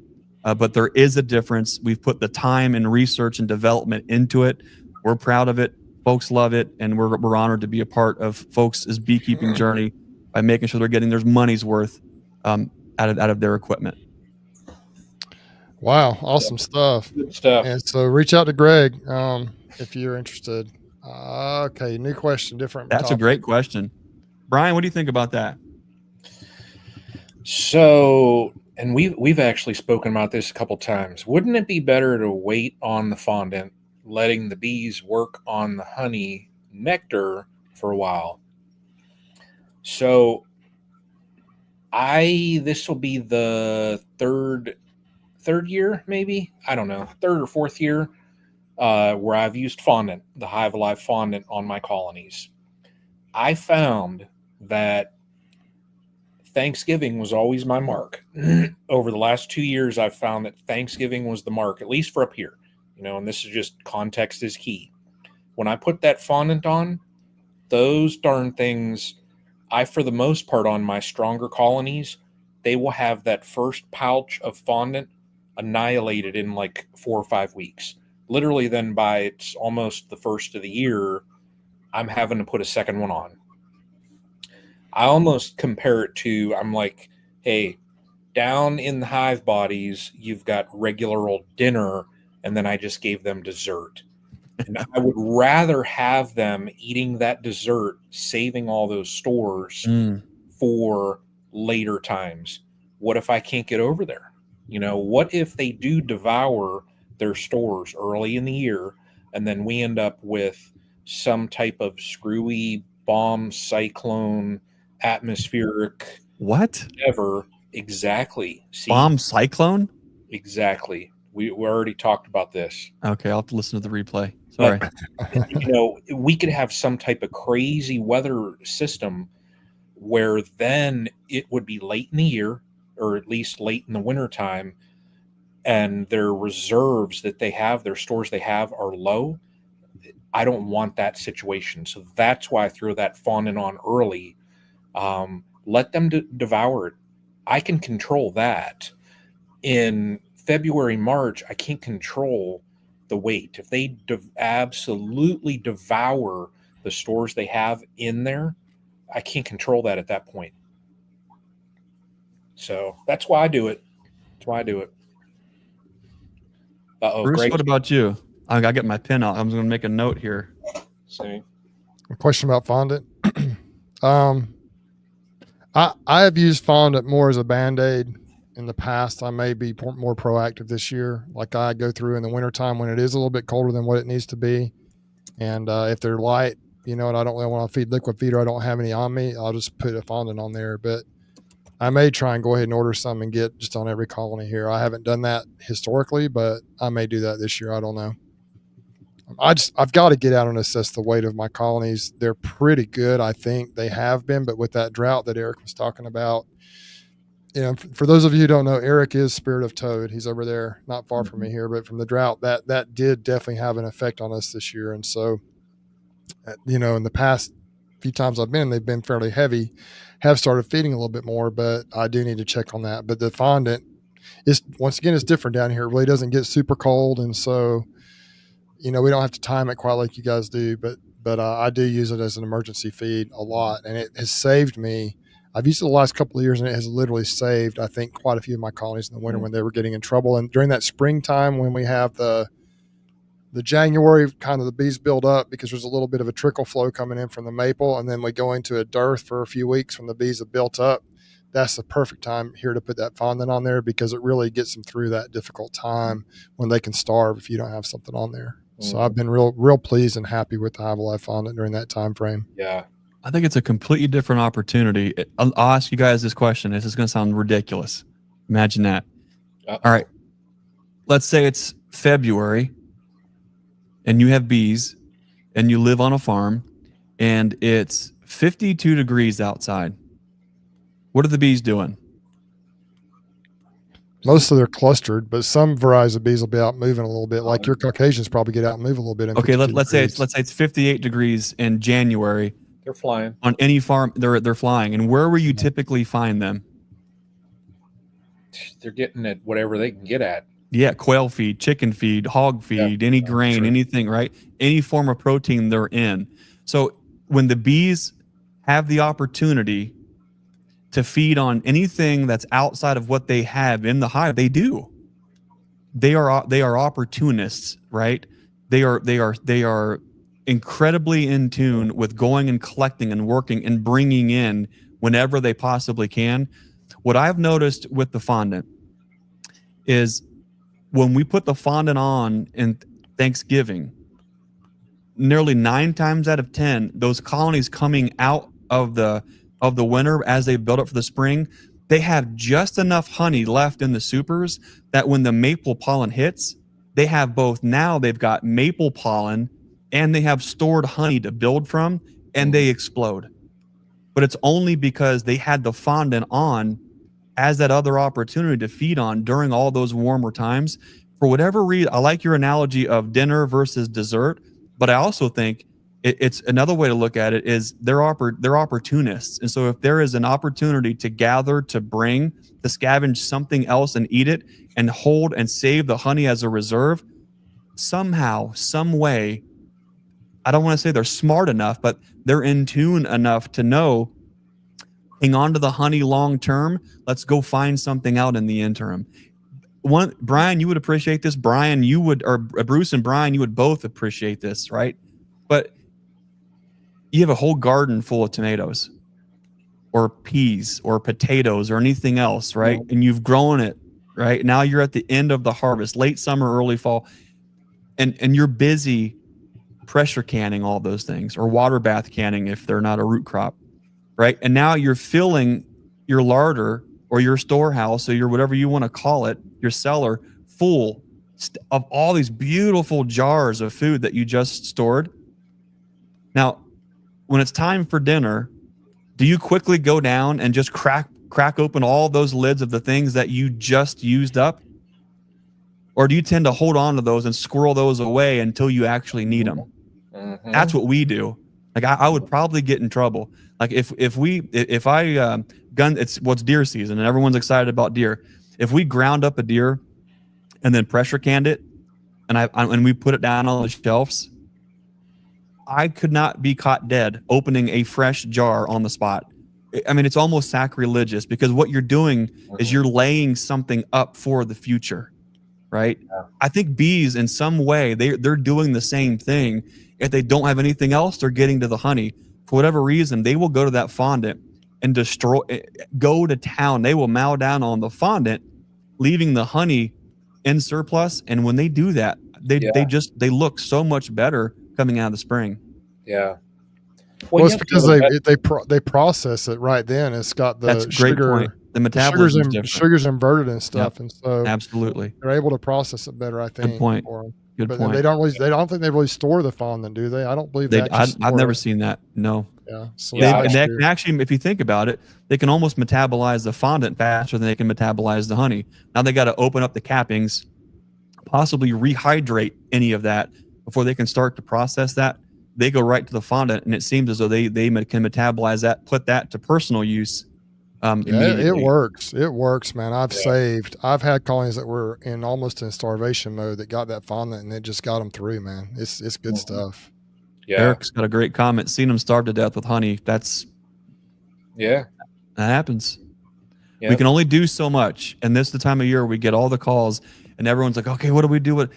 But there is a difference. We've put the time and research and development into it. We're proud of it. Folks love it. And we're honored to be a part of folks' beekeeping journey by making sure they're getting their money's worth out of their equipment. Wow. Awesome stuff. Good stuff. And so reach out to Greg if you're interested. Okay. New question, different That's topic. a great question. Brian, what do you think about that? So, and we've actually spoken about this a couple times. Wouldn't it be better to wait on the fondant, letting the bees work on the honey nectar for a while? So this will be the third year, maybe, I don't know, third or fourth year, where I've used fondant, the Hive Alive fondant, on my colonies. I found that Thanksgiving was always my mark. Over the last 2 years, I've found that Thanksgiving was the mark, at least for up here. And this is just, context is key. When I put that fondant on, those darn things, for the most part, on my stronger colonies, they will have that first pouch of fondant annihilated in like 4 or 5 weeks. Literally, then by it's almost the first of the year, I'm having to put a second one on. I almost compare it to, I'm like, hey, down in the hive bodies, you've got regular old dinner, and then I just gave them dessert. And I would rather have them eating that dessert, saving all those stores for later times. What if I can't get over there? What if they do devour their stores early in the year, and then we end up with some type of screwy bomb, cyclone, atmospheric, whatever. Exactly. See, bomb cyclone? Exactly. We already talked about this. Okay, I'll have to listen to the replay. Sorry. But, we could have some type of crazy weather system where then it would be late in the year, or at least late in the winter time, and their reserves that they have, their stores they have, are low. I don't want that situation. So that's why I throw that fondant on early. Let them devour it. I can control that. In February, March, I can't control the weight. If they absolutely devour the stores they have in there, I can't control that at that point. So that's why I do it. Bruce, great. what about you? I gotta get my pen out. I'm going to make a note here. See. A question about fondant. I have used fondant more as a Band-Aid in the past. I may be more proactive this year. Like I go through in the wintertime when it is a little bit colder than what it needs to be. And if they're light, and I don't really want to feed liquid feed or I don't have any on me, I'll just put a fondant on there. But I may try and go ahead and order some and get just on every colony here. I haven't done that historically, but I may do that this year. I don't know. I've got to get out and assess the weight of my colonies. They're pretty good. I think they have been, but with that drought that Eric was talking about, for those of you who don't know, Eric is Spirit of Toad. He's over there, not far from me here, but from the drought, that did definitely have an effect on us this year. And so, in the past few times I've been, they've been fairly heavy, have started feeding a little bit more, but I do need to check on that. But the fondant is, once again, it's different down here. It really doesn't get super cold. And so, we don't have to time it quite like you guys do, but I do use it as an emergency feed a lot, and it has saved me. I've used it the last couple of years, and it has literally saved, I think, quite a few of my colonies in the winter when they were getting in trouble. And during that springtime, when we have the January, kind of the bees build up because there's a little bit of a trickle flow coming in from the maple, and then we go into a dearth for a few weeks when the bees have built up. That's the perfect time here to put that fondant on there because it really gets them through that difficult time when they can starve if you don't have something on there. So I've been real pleased and happy with the Hive Alive fondant during that time frame. Yeah. I think it's a completely different opportunity. I'll ask you guys this question. This is going to sound ridiculous. Imagine that. All right. Let's say it's February and you have bees and you live on a farm and it's 52 degrees outside. What are the bees doing? Most of they're clustered, but some varieties of bees will be out moving a little bit. Like your Caucasians probably get out and move a little bit. Okay, let's say it's 58 degrees in January. They're flying on any farm. They're flying. And where will you typically find them? They're getting at whatever they can get at. Yeah, quail feed, chicken feed, hog feed, any grain, anything, right? Any form of protein they're in. So when the bees have the opportunity to feed on anything that's outside of what they have in the hive, they do. They are opportunists, right? They are incredibly in tune with going and collecting and working and bringing in whenever they possibly can. What I've noticed with the fondant is when we put the fondant on in Thanksgiving, nearly 9 times out of 10, those colonies coming out of the winter as they build up for the spring, they have just enough honey left in the supers that when the maple pollen hits, they have both. Now they've got maple pollen and they have stored honey to build from, and they explode. But it's only because they had the fondant on as that other opportunity to feed on during all those warmer times. For whatever reason, I like your analogy of dinner versus dessert, but I also think it's another way to look at it is they're opportunists. And so if there is an opportunity to gather, to bring, to scavenge something else and eat it and hold and save the honey as a reserve, somehow, some way, I don't want to say they're smart enough, but they're in tune enough to know, hang on to the honey long term. Let's go find something out in the interim. Brian, you would appreciate this. Brian, you would, or Bruce and Brian, you would both appreciate this, right? But you have a whole garden full of tomatoes or peas or potatoes or anything else, right? And you've grown it, right? Now you're at the end of the harvest, late summer, early fall, and you're busy pressure canning all those things, or water bath canning if they're not a root crop, right? And now you're filling your larder or your storehouse or your whatever you want to call it, your cellar, full of all these beautiful jars of food that you just stored. Now, when it's time for dinner, do you quickly go down and just crack open all those lids of the things that you just used up? Or do you tend to hold on to those and squirrel those away until you actually need them? Mm-hmm. That's what we do. Like I would probably get in trouble. Like if I it's deer season and everyone's excited about deer. If we ground up a deer and then pressure canned it and we put it down on the shelves, I could not be caught dead opening a fresh jar on the spot. I mean, it's almost sacrilegious because what you're doing is you're laying something up for the future, right? Yeah. I think bees in some way, they're doing the same thing. If they don't have anything else, they're getting to the honey. For whatever reason, they will go to that fondant and go to town. They will mow down on the fondant, leaving the honey in surplus. And when they do that, they look so much better coming out of the spring. Yeah. Well, it's because they process it right then. It's got the That's a great sugar. point. The metabolism is different. Sugar's inverted and stuff, and so absolutely they're able to process it better. I think. Good point. Good but point. They don't think they really store the fondant, do they? I don't believe I've never seen that. No. Yeah. So and they can actually, if you think about it, they can almost metabolize the fondant faster than they can metabolize the honey. Now they got to open up the cappings, possibly rehydrate any of that before they can start to process that. They go right to the fondant, and it seems as though they can metabolize that, put that to personal use. It works. It works, man. I've had colonies that were almost in starvation mode that got that fondant, and it just got them through, man. It's good stuff. Yeah. Eric's got a great comment. Seen them starve to death with honey. That happens. Yep. We can only do so much, and this is the time of year we get all the calls, and everyone's like, "Okay, what do we do with?"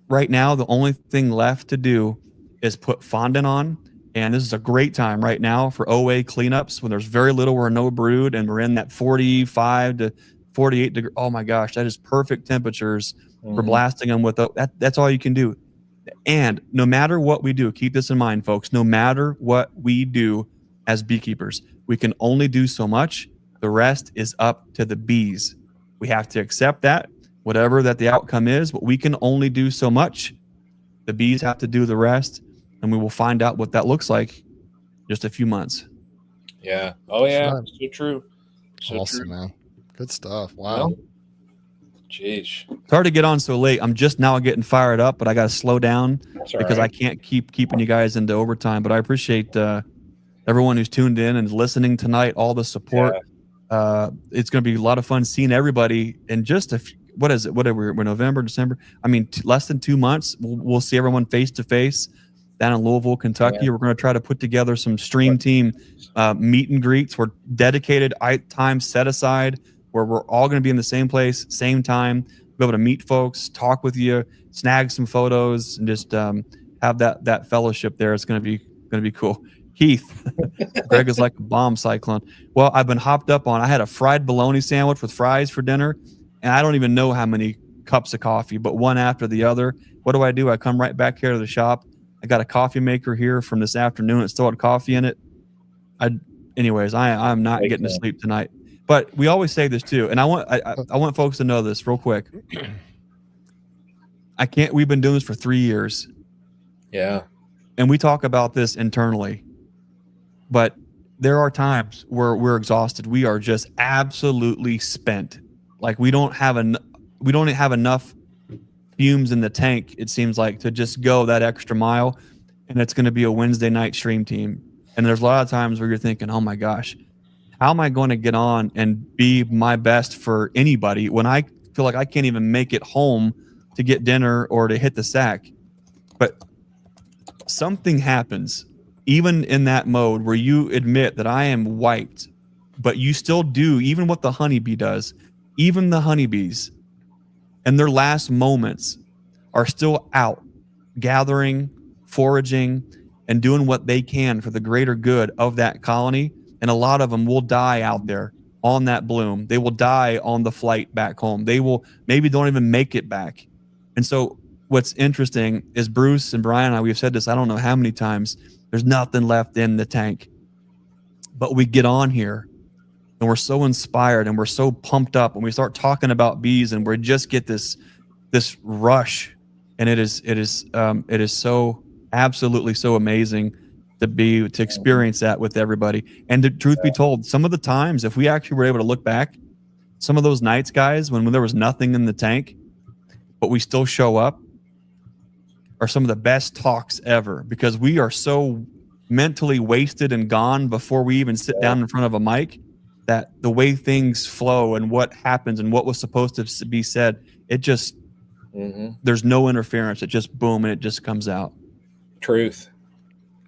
Right now, the only thing left to do is put fondant on. And this is a great time right now for OA cleanups when there's very little or no brood, and we're in that 45 to 48 degree. Oh my gosh, that is perfect temperatures for blasting them with that's all you can do. And no matter what we do, keep this in mind, folks, no matter what we do as beekeepers, we can only do so much. The rest is up to the bees. We have to accept that, whatever that the outcome is, but we can only do so much. The bees have to do the rest. And we will find out what that looks like just a few months. Yeah. Oh, yeah. So true. So awesome, true. Man. Good stuff. Wow. Jeez. It's hard to get on so late. I'm just now getting fired up, but I got to slow down because I can't keep keeping you guys into overtime. But I appreciate everyone who's tuned in and listening tonight, all the support. Yeah. It's going to be a lot of fun seeing everybody in just a few. What is it? Whatever. We're November, December. I mean, less than 2 months. We'll see everyone face to face down in Louisville, Kentucky. Yeah. We're going to try to put together some StreamTeam meet and greets. We're dedicated time set aside where we're all going to be in the same place, same time, be able to meet folks, talk with you, snag some photos, and just have that fellowship there. It's going to be cool. Keith, Greg is like a bomb cyclone. Well, I've been hopped up on. I had a fried bologna sandwich with fries for dinner, and I don't even know how many cups of coffee, but one after the other. What do? I come right back here to the shop. I got a coffee maker here from this afternoon. It still had coffee in it. Anyways, I'm not getting to sleep tonight. But we always say this too, and I want folks to know this real quick. We've been doing this for 3 years. Yeah. And we talk about this internally. But there are times where we're exhausted. We are just absolutely spent. Like we don't have enough fumes in the tank, it seems like, to just go that extra mile. And it's going to be a Wednesday night StreamTeam. And there's a lot of times where you're thinking, oh my gosh, how am I going to get on and be my best for anybody when I feel like I can't even make it home to get dinner or to hit the sack? But something happens even in that mode where you admit that I am wiped, but you still do even what the honeybee does. Even the honeybees and their last moments are still out gathering, foraging, and doing what they can for the greater good of that colony. And a lot of them will die out there on that bloom. They will die on the flight back home. They will maybe don't even make it back. And so what's interesting is Bruce and Brian and I, we've said this, I don't know how many times, there's nothing left in the tank. But we get on here and we're so inspired and we're so pumped up and we start talking about bees and we just get this rush. And it is so absolutely so amazing to experience that with everybody. And the truth be told, some of the times, if we actually were able to look back, some of those nights, guys, when there was nothing in the tank, but we still show up, are some of the best talks ever, because we are so mentally wasted and gone before we even sit down in front of a mic, that the way things flow and what happens and what was supposed to be said, it just, there's no interference. It just boom, and it just comes out. Truth.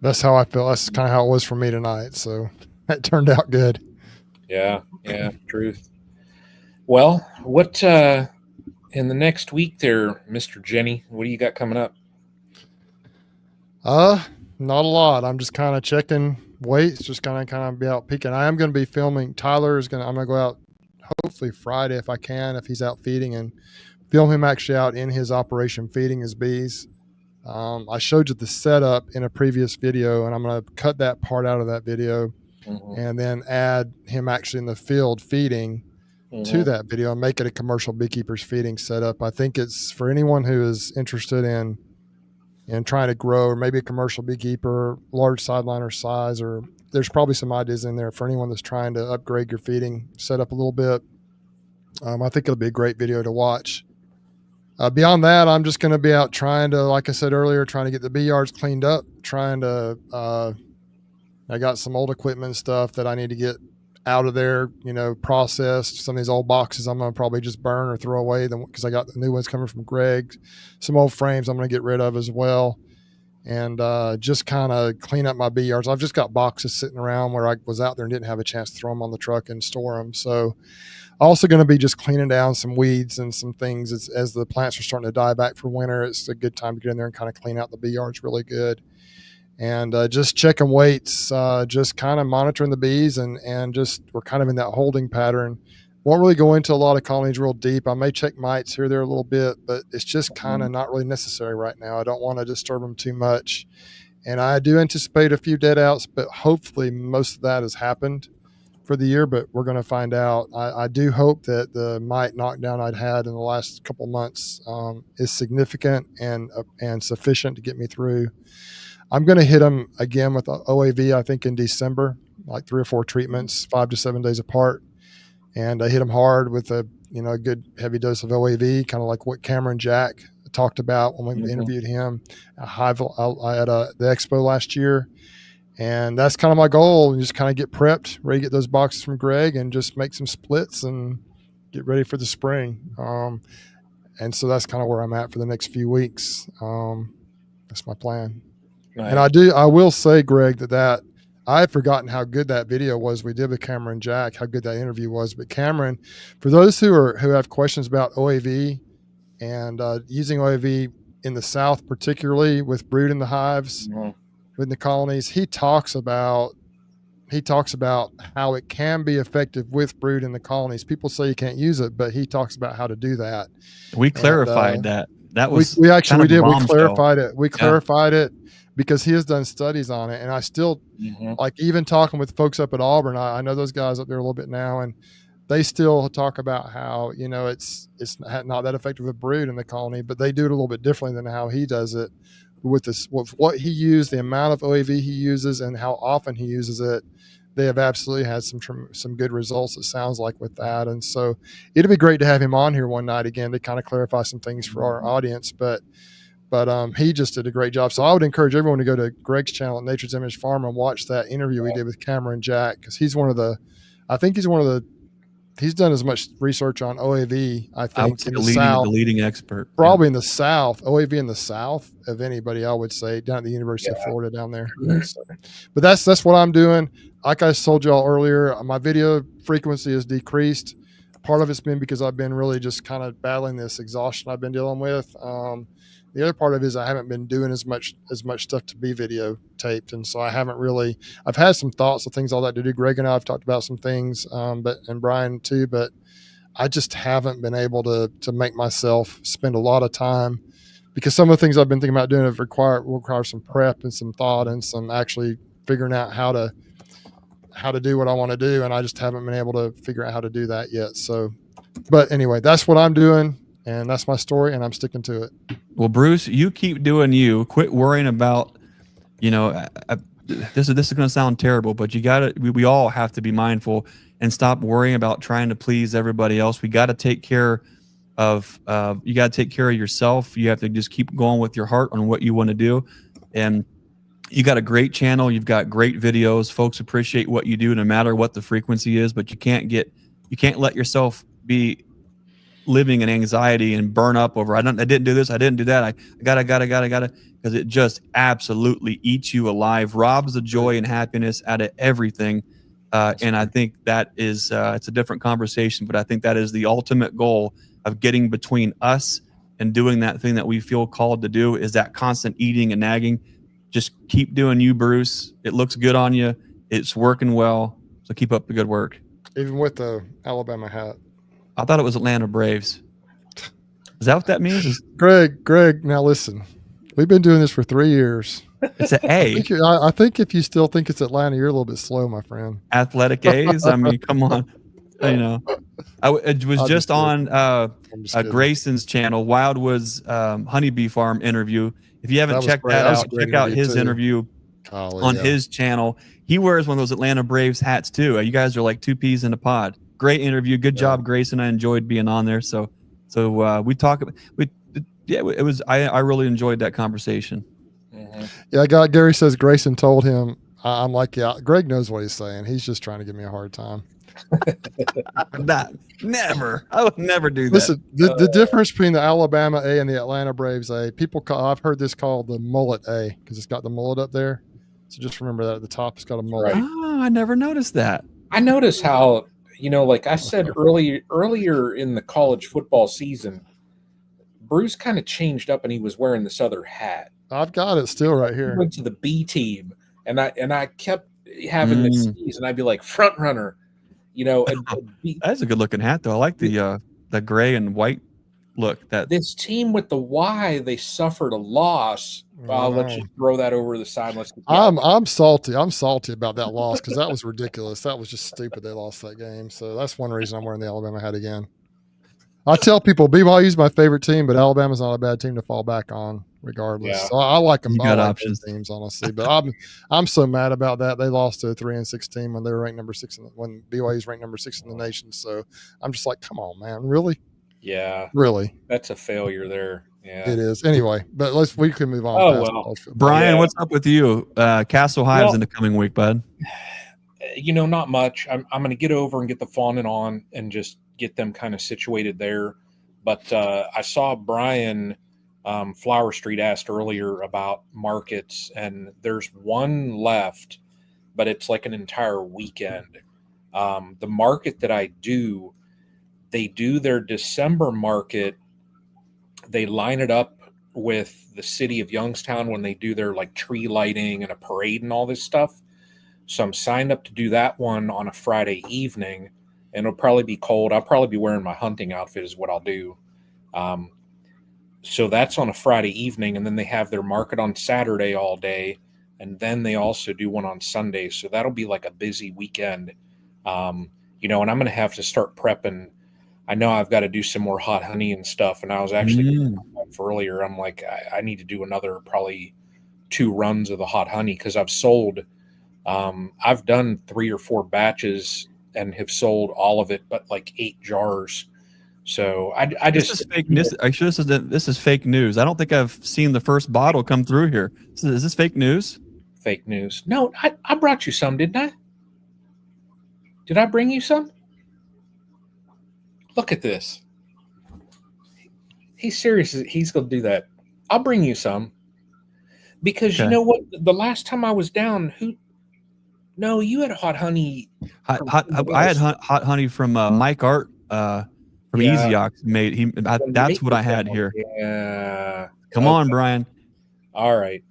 That's how I feel. That's kind of how it was for me tonight. So that turned out good. Yeah. Yeah. Truth. Well, what in the next week there, Mr. Jenny? What do you got coming up? Not a lot. I'm just kind of checking weights, just kind of be out peeking. I am going to be filming. I'm going to go out hopefully Friday if I can, if he's out feeding, and film him actually out in his operation feeding his bees. I showed you the setup in a previous video, and I'm going to cut that part out of that video and then add him actually in the field feeding to that video and make it a commercial beekeepers feeding setup. I think it's for anyone who is interested in trying to grow, or maybe a commercial beekeeper, large sideliner size, or there's probably some ideas in there for anyone that's trying to upgrade your feeding setup a little bit. I think it'll be a great video to watch. Beyond that, I'm just going to be out trying to, like I said earlier, trying to get the bee yards cleaned up, I got some old equipment and stuff that I need to get out of there, processed. Some of these old boxes I'm going to probably just burn or throw away because I got the new ones coming from Greg. Some old frames I'm going to get rid of as well. And just kind of clean up my bee yards. I've just got boxes sitting around where I was out there and didn't have a chance to throw them on the truck and store them. So also going to be just cleaning down some weeds and some things as the plants are starting to die back for winter. It's a good time to get in there and kind of clean out the bee yards really good. And just checking weights, just kind of monitoring the bees, and just we're kind of in that holding pattern. Won't really go into a lot of colonies real deep. I may check mites here or there a little bit, but it's just kind of not really necessary right now. I don't want to disturb them too much. And I do anticipate a few dead outs, but hopefully most of that has happened for the year, but we're going to find out. I do hope that the mite knockdown I'd had in the last couple months is significant and sufficient to get me through. I'm going to hit them again with OAV, I think in December, like 3 or 4 treatments, 5 to 7 days apart. And I hit them hard with a good heavy dose of OAV, kind of like what Cameron Jack talked about when we interviewed him at Hive at the Expo last year. And that's kind of my goal, and just kind of get prepped, ready to get those boxes from Greg and just make some splits and get ready for the spring. And so that's kind of where I'm at for the next few weeks. That's my plan. Nice. And I will say, Greg, that I had forgotten how good that video was we did with Cameron Jack, how good that interview was. But Cameron, for those who have questions about OAV and using OAV in the South, particularly with brood in the hives, in the colonies, he talks about how it can be effective with brood in the colonies. People say you can't use it, but he talks about how to do that. We clarified that. That was we clarified it. We clarified it because he has done studies on it, and I still like even talking with folks up at Auburn. I know those guys up there a little bit now, and they still talk about how it's not that effective with brood in the colony, but they do it a little bit differently than how he does it. With what he used, the amount of OAV he uses, and how often he uses it, they have absolutely had some good results. It sounds like with that, and so it'd be great to have him on here one night again to kind of clarify some things for our audience. But he just did a great job. So I would encourage everyone to go to Greg's channel at Nature's Image Farm and watch that interview we did with Cameron Jack, because he's he's done as much research on OAV, I think, in the South, the leading expert. Probably in the South, OAV in the South of anybody, I would say, down at the University of Florida down there. So, but that's what I'm doing. Like I told y'all earlier, my video frequency has decreased. Part of it's been because I've been really just kind of battling this exhaustion I've been dealing with. The other part of it is I haven't been doing as much stuff to be videotaped. And so I've had some thoughts of things all that to do. Greg and I have talked about some things, and Brian too, but I just haven't been able to make myself spend a lot of time, because some of the things I've been thinking about doing will require some prep and some thought and some actually figuring out how to do what I want to do. And I just haven't been able to figure out how to do that yet. So, but anyway, that's what I'm doing. And that's my story, and I'm sticking to it. Well, Bruce, you keep doing you. Quit worrying about, this is going to sound terrible, but we all have to be mindful and stop worrying about trying to please everybody else. We got to take care of, yourself. You have to just keep going with your heart on what you want to do. And you got a great channel. You've got great videos. Folks appreciate what you do no matter what the frequency is, but you can't let yourself be living in anxiety and burn up over, I didn't do this, I didn't do that, I gotta, because it just absolutely eats you alive, robs the joy and happiness out of everything. And I think that is, it's a different conversation, but I think that is the ultimate goal, of getting between us and doing that thing that we feel called to do is that constant eating and nagging. Just keep doing you, Bruce. It looks good on you. It's working well. So keep up the good work. Even with the Alabama hat. I thought it was Atlanta Braves. Is that what that means? Greg, now listen. We've been doing this for 3 years. It's an A. I think if you still think it's Atlanta, you're a little bit slow, my friend. Athletic A's. I mean, come on. You know, it was just on Grayson's channel, Wildwood's honeybee farm interview. If you haven't checked that out, check out his interview on his channel. He wears one of those Atlanta Braves hats too. You guys are like two peas in a pod. Great interview. Good job, Grayson. I enjoyed being on there. So we talk. It was. I really enjoyed that conversation. Mm-hmm. Yeah, Gary says Grayson told him. I'm like, yeah, Greg knows what he's saying. He's just trying to give me a hard time. Never. I would never do that. Listen, the difference between the Alabama A and the Atlanta Braves A, I've heard this called the mullet A because it's got the mullet up there. So just remember that at the top, it's got a mullet. Right. Oh, I never noticed that. I noticed how, like I said earlier in the college football season, Bruce kind of changed up and he was wearing this other hat. I've got it still right here. He went to the B team, and I kept having this season. I'd be like front runner, That's a good looking hat though. I like the gray and white look. That this team with the Y, they suffered a loss. Let's just throw that over the side. I'm salty. I'm salty about that loss because that was ridiculous. That was just stupid. They lost that game. So that's one reason I'm wearing the Alabama hat again. I tell people BYU's my favorite team, but Alabama's not a bad team to fall back on regardless. Yeah. So I like them. I like those teams, honestly. But I'm so mad about that. They lost to a 3-6 team when they were ranked number 6 when BYU's ranked number 6 in the nation. So I'm just like, come on, man, really? Yeah, really. That's a failure there. Yeah, it is. Anyway, but we can move on. Oh well, Brian, what's up with you? Castle Hives in the coming week, bud. Not much. I'm going to get over and get the fondant on and just get them kind of situated there. But I saw Brian Flower Street asked earlier about markets, and there's one left, but it's like an entire weekend. The market that I do, they do their December market. They line it up with the city of Youngstown when they do their like tree lighting and a parade and all this stuff. So I'm signed up to do that one on a Friday evening, and it'll probably be cold. I'll probably be wearing my hunting outfit is what I'll do. So that's on a Friday evening, and then they have their market on Saturday all day, and then they also do one on Sunday. So that'll be like a busy weekend, and I'm going to have to start prepping. I know I've got to do some more hot honey and stuff, and I was actually earlier. I'm like, I need to do another probably 2 runs of the hot honey because I've sold. I've done 3 or 4 batches and have sold all of it, but like 8 jars. So I just this is fake news. Actually, this is fake news. I don't think I've seen the first bottle come through here. Is this fake news? Fake news. No, I brought you some, didn't I? Did I bring you some? Look at this. He's serious. He's going to do that. I'll bring you some. Because you know what? The last time I was down, No, you had hot honey. I had hot honey from Mike Art from Easy Ox. That's what I had here. Yeah. Come on, Brian. All right.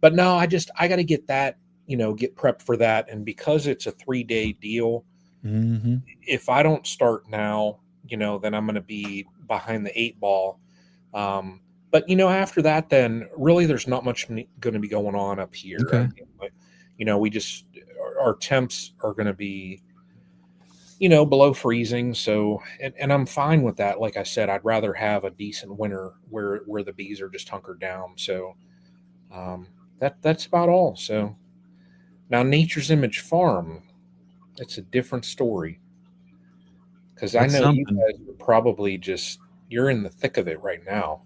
But no, I got to get that, get prepped for that. And because it's a 3-day deal, if I don't start now, then I'm going to be behind the 8 ball. But, after that, then really there's not much going to be going on up here. Okay. We just, our temps are going to be, below freezing. So, and I'm fine with that. Like I said, I'd rather have a decent winter where the bees are just hunkered down. So, that's about all. So now Nature's Image Farm, it's a different story. Because I know you guys are probably you're in the thick of it right now.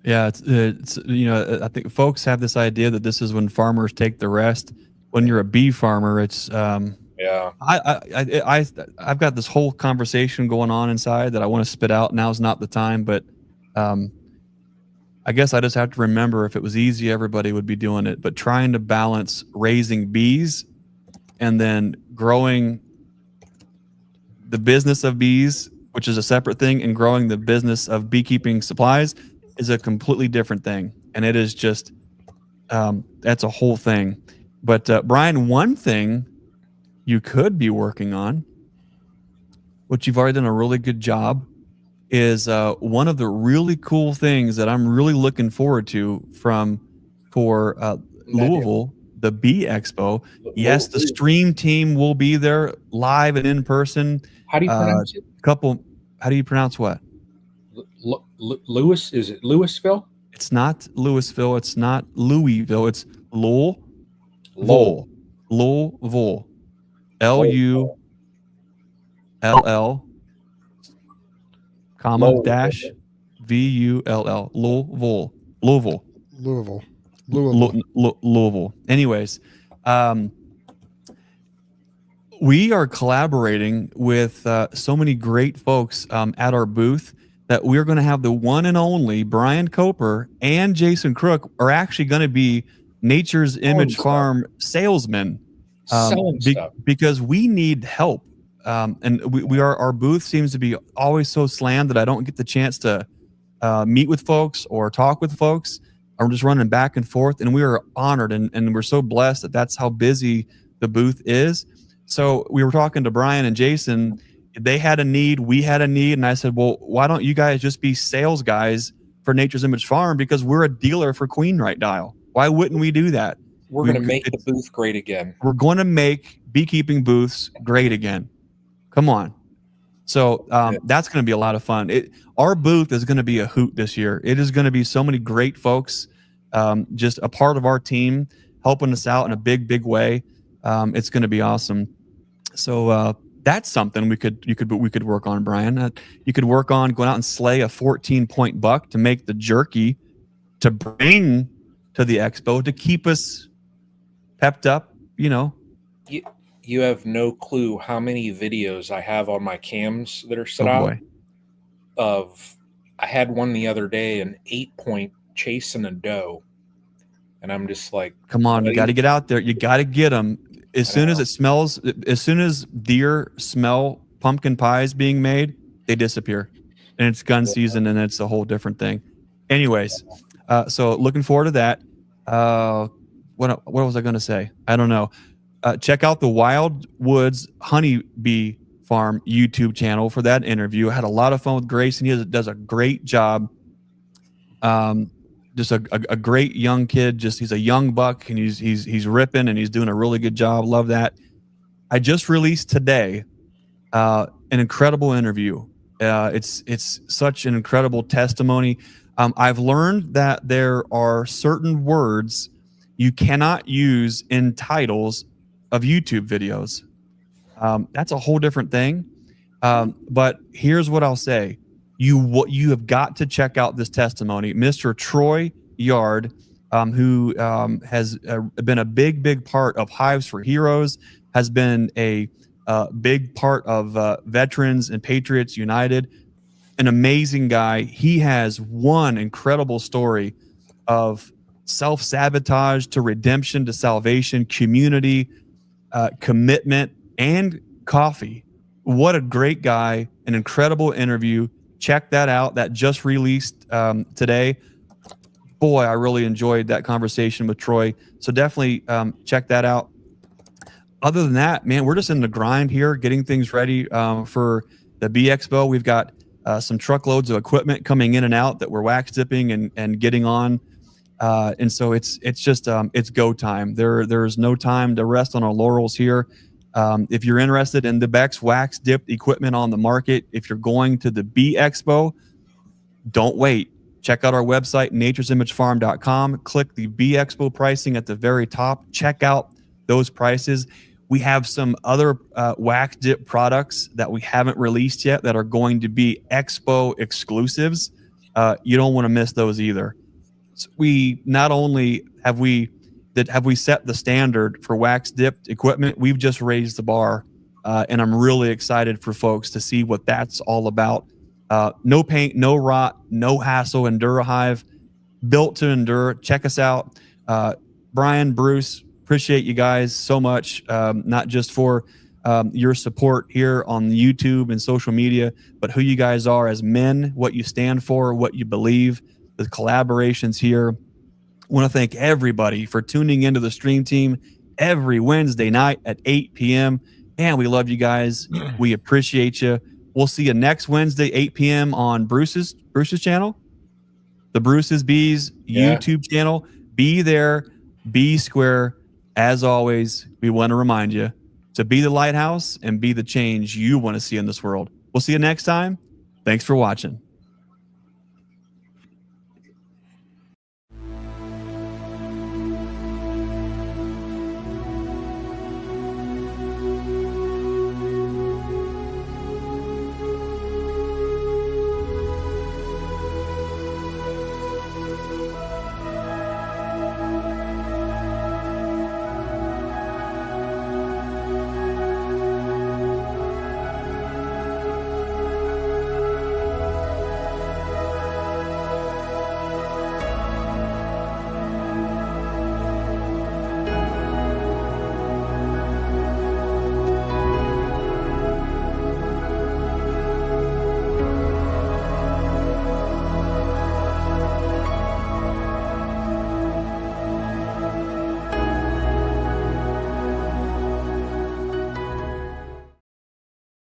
Yeah, it's I think folks have this idea that this is when farmers take the rest. When you're a bee farmer, it's yeah. I've got this whole conversation going on inside that I want to spit out. Now's not the time, but I guess I just have to remember if it was easy, everybody would be doing it. But trying to balance raising bees and then growing the business of bees which is a separate thing, and growing the business of beekeeping supplies is a completely different thing. And it is just, that's a whole thing. But Brian, one thing you could be working on, which you've already done a really good job, is one of the really cool things that I'm really looking forward to for Louisville, the Bee Expo. Yes, the Stream Team will be there live and in person. How do you pronounce it? How do you pronounce what? Lewis? Is it Louisville? It's not Louisville. It's not Louisville. It's Louisville. Louisville. L-U-L-L, comma, dash, V-U-L-L. Louisville. Anyways, we are collaborating with so many great folks at our booth that we're going to have the one and only Brian Coper and Jason Crook are actually going to be Nature's Image Farm salesmen, because we need help. And our booth seems to be always so slammed that I don't get the chance to meet with folks or talk with folks. I'm just running back and forth, and we are honored and we're so blessed that that's how busy the booth is. So we were talking to Brian and Jason. They had a need, we had a need, and I said, well, why don't you guys just be sales guys for Nature's Image Farm, because we're a dealer for Queen Right Dial. Why wouldn't we do that? We're going to make the booth great again. We're going to make beekeeping booths great again. Come on. So that's going to be a lot of fun. Our booth is going to be a hoot this year. It is going to be so many great folks, just a part of our team, helping us out in a big, big way. It's going to be awesome. So that's something we could work on, Brian. You could work on going out and slay a 14-point buck to make the jerky to bring to the expo to keep us pepped up, you know. You have no clue how many videos I have on my cams that are set out. I had one the other day, an 8-point chasing a doe, and I'm just like, come on, you got to get out there. You got to get them as soon as it smells. As soon as deer smell pumpkin pies being made, they disappear, and it's gun season, and it's a whole different thing. Anyways, so looking forward to that. What was I going to say? I don't know. Check out the Wild Woods Honeybee Farm YouTube channel for that interview. I had a lot of fun with Grayson. He does a great job. Just a great young kid. He's a young buck, and he's ripping, and he's doing a really good job. Love that. I just released today an incredible interview. It's such an incredible testimony. I've learned that there are certain words you cannot use in titles of YouTube videos. That's a whole different thing. But here's what I'll say. You have got to check out this testimony. Mr. Troy Yard, who has been a big part of Hives for Heroes, has been a big part of Veterans and Patriots United, an amazing guy. He has one incredible story of self-sabotage to redemption to salvation, community, commitment, and coffee. What a great guy. An incredible interview. Check that out. That just released today. Boy, I really enjoyed that conversation with Troy. So definitely check that out. Other than that, man, we're just in the grind here, getting things ready for the Bee Expo. We've got some truckloads of equipment coming in and out that we're wax dipping and getting on. And so it's just it's go time. There's no time to rest on our laurels here. If you're interested in the best wax dipped equipment on the market, if you're going to the Bee Expo, don't wait. Check out our website, naturesimagefarm.com. Click the Bee Expo pricing at the very top. Check out those prices. We have some other wax dip products that we haven't released yet that are going to be Expo exclusives. You don't want to miss those either. So we not only have we set the standard for wax dipped equipment, we've just raised the bar, and I'm really excited for folks to see what that's all about. No paint, no rot, no hassle. EnduraHive, built to endure. Check us out. Brian, Bruce, appreciate you guys so much. Not just for your support here on YouTube and social media, but who you guys are as men, what you stand for, what you believe, the collaborations here. I want to thank everybody for tuning into the Stream Team every Wednesday night at 8 p.m. And we love you guys. We appreciate you. We'll see you next Wednesday, 8 p.m. on Bruce's channel, the Bruce's Bees YouTube channel. Be there, be square. As always, we want to remind you to be the lighthouse and be the change you want to see in this world. We'll see you next time. Thanks for watching.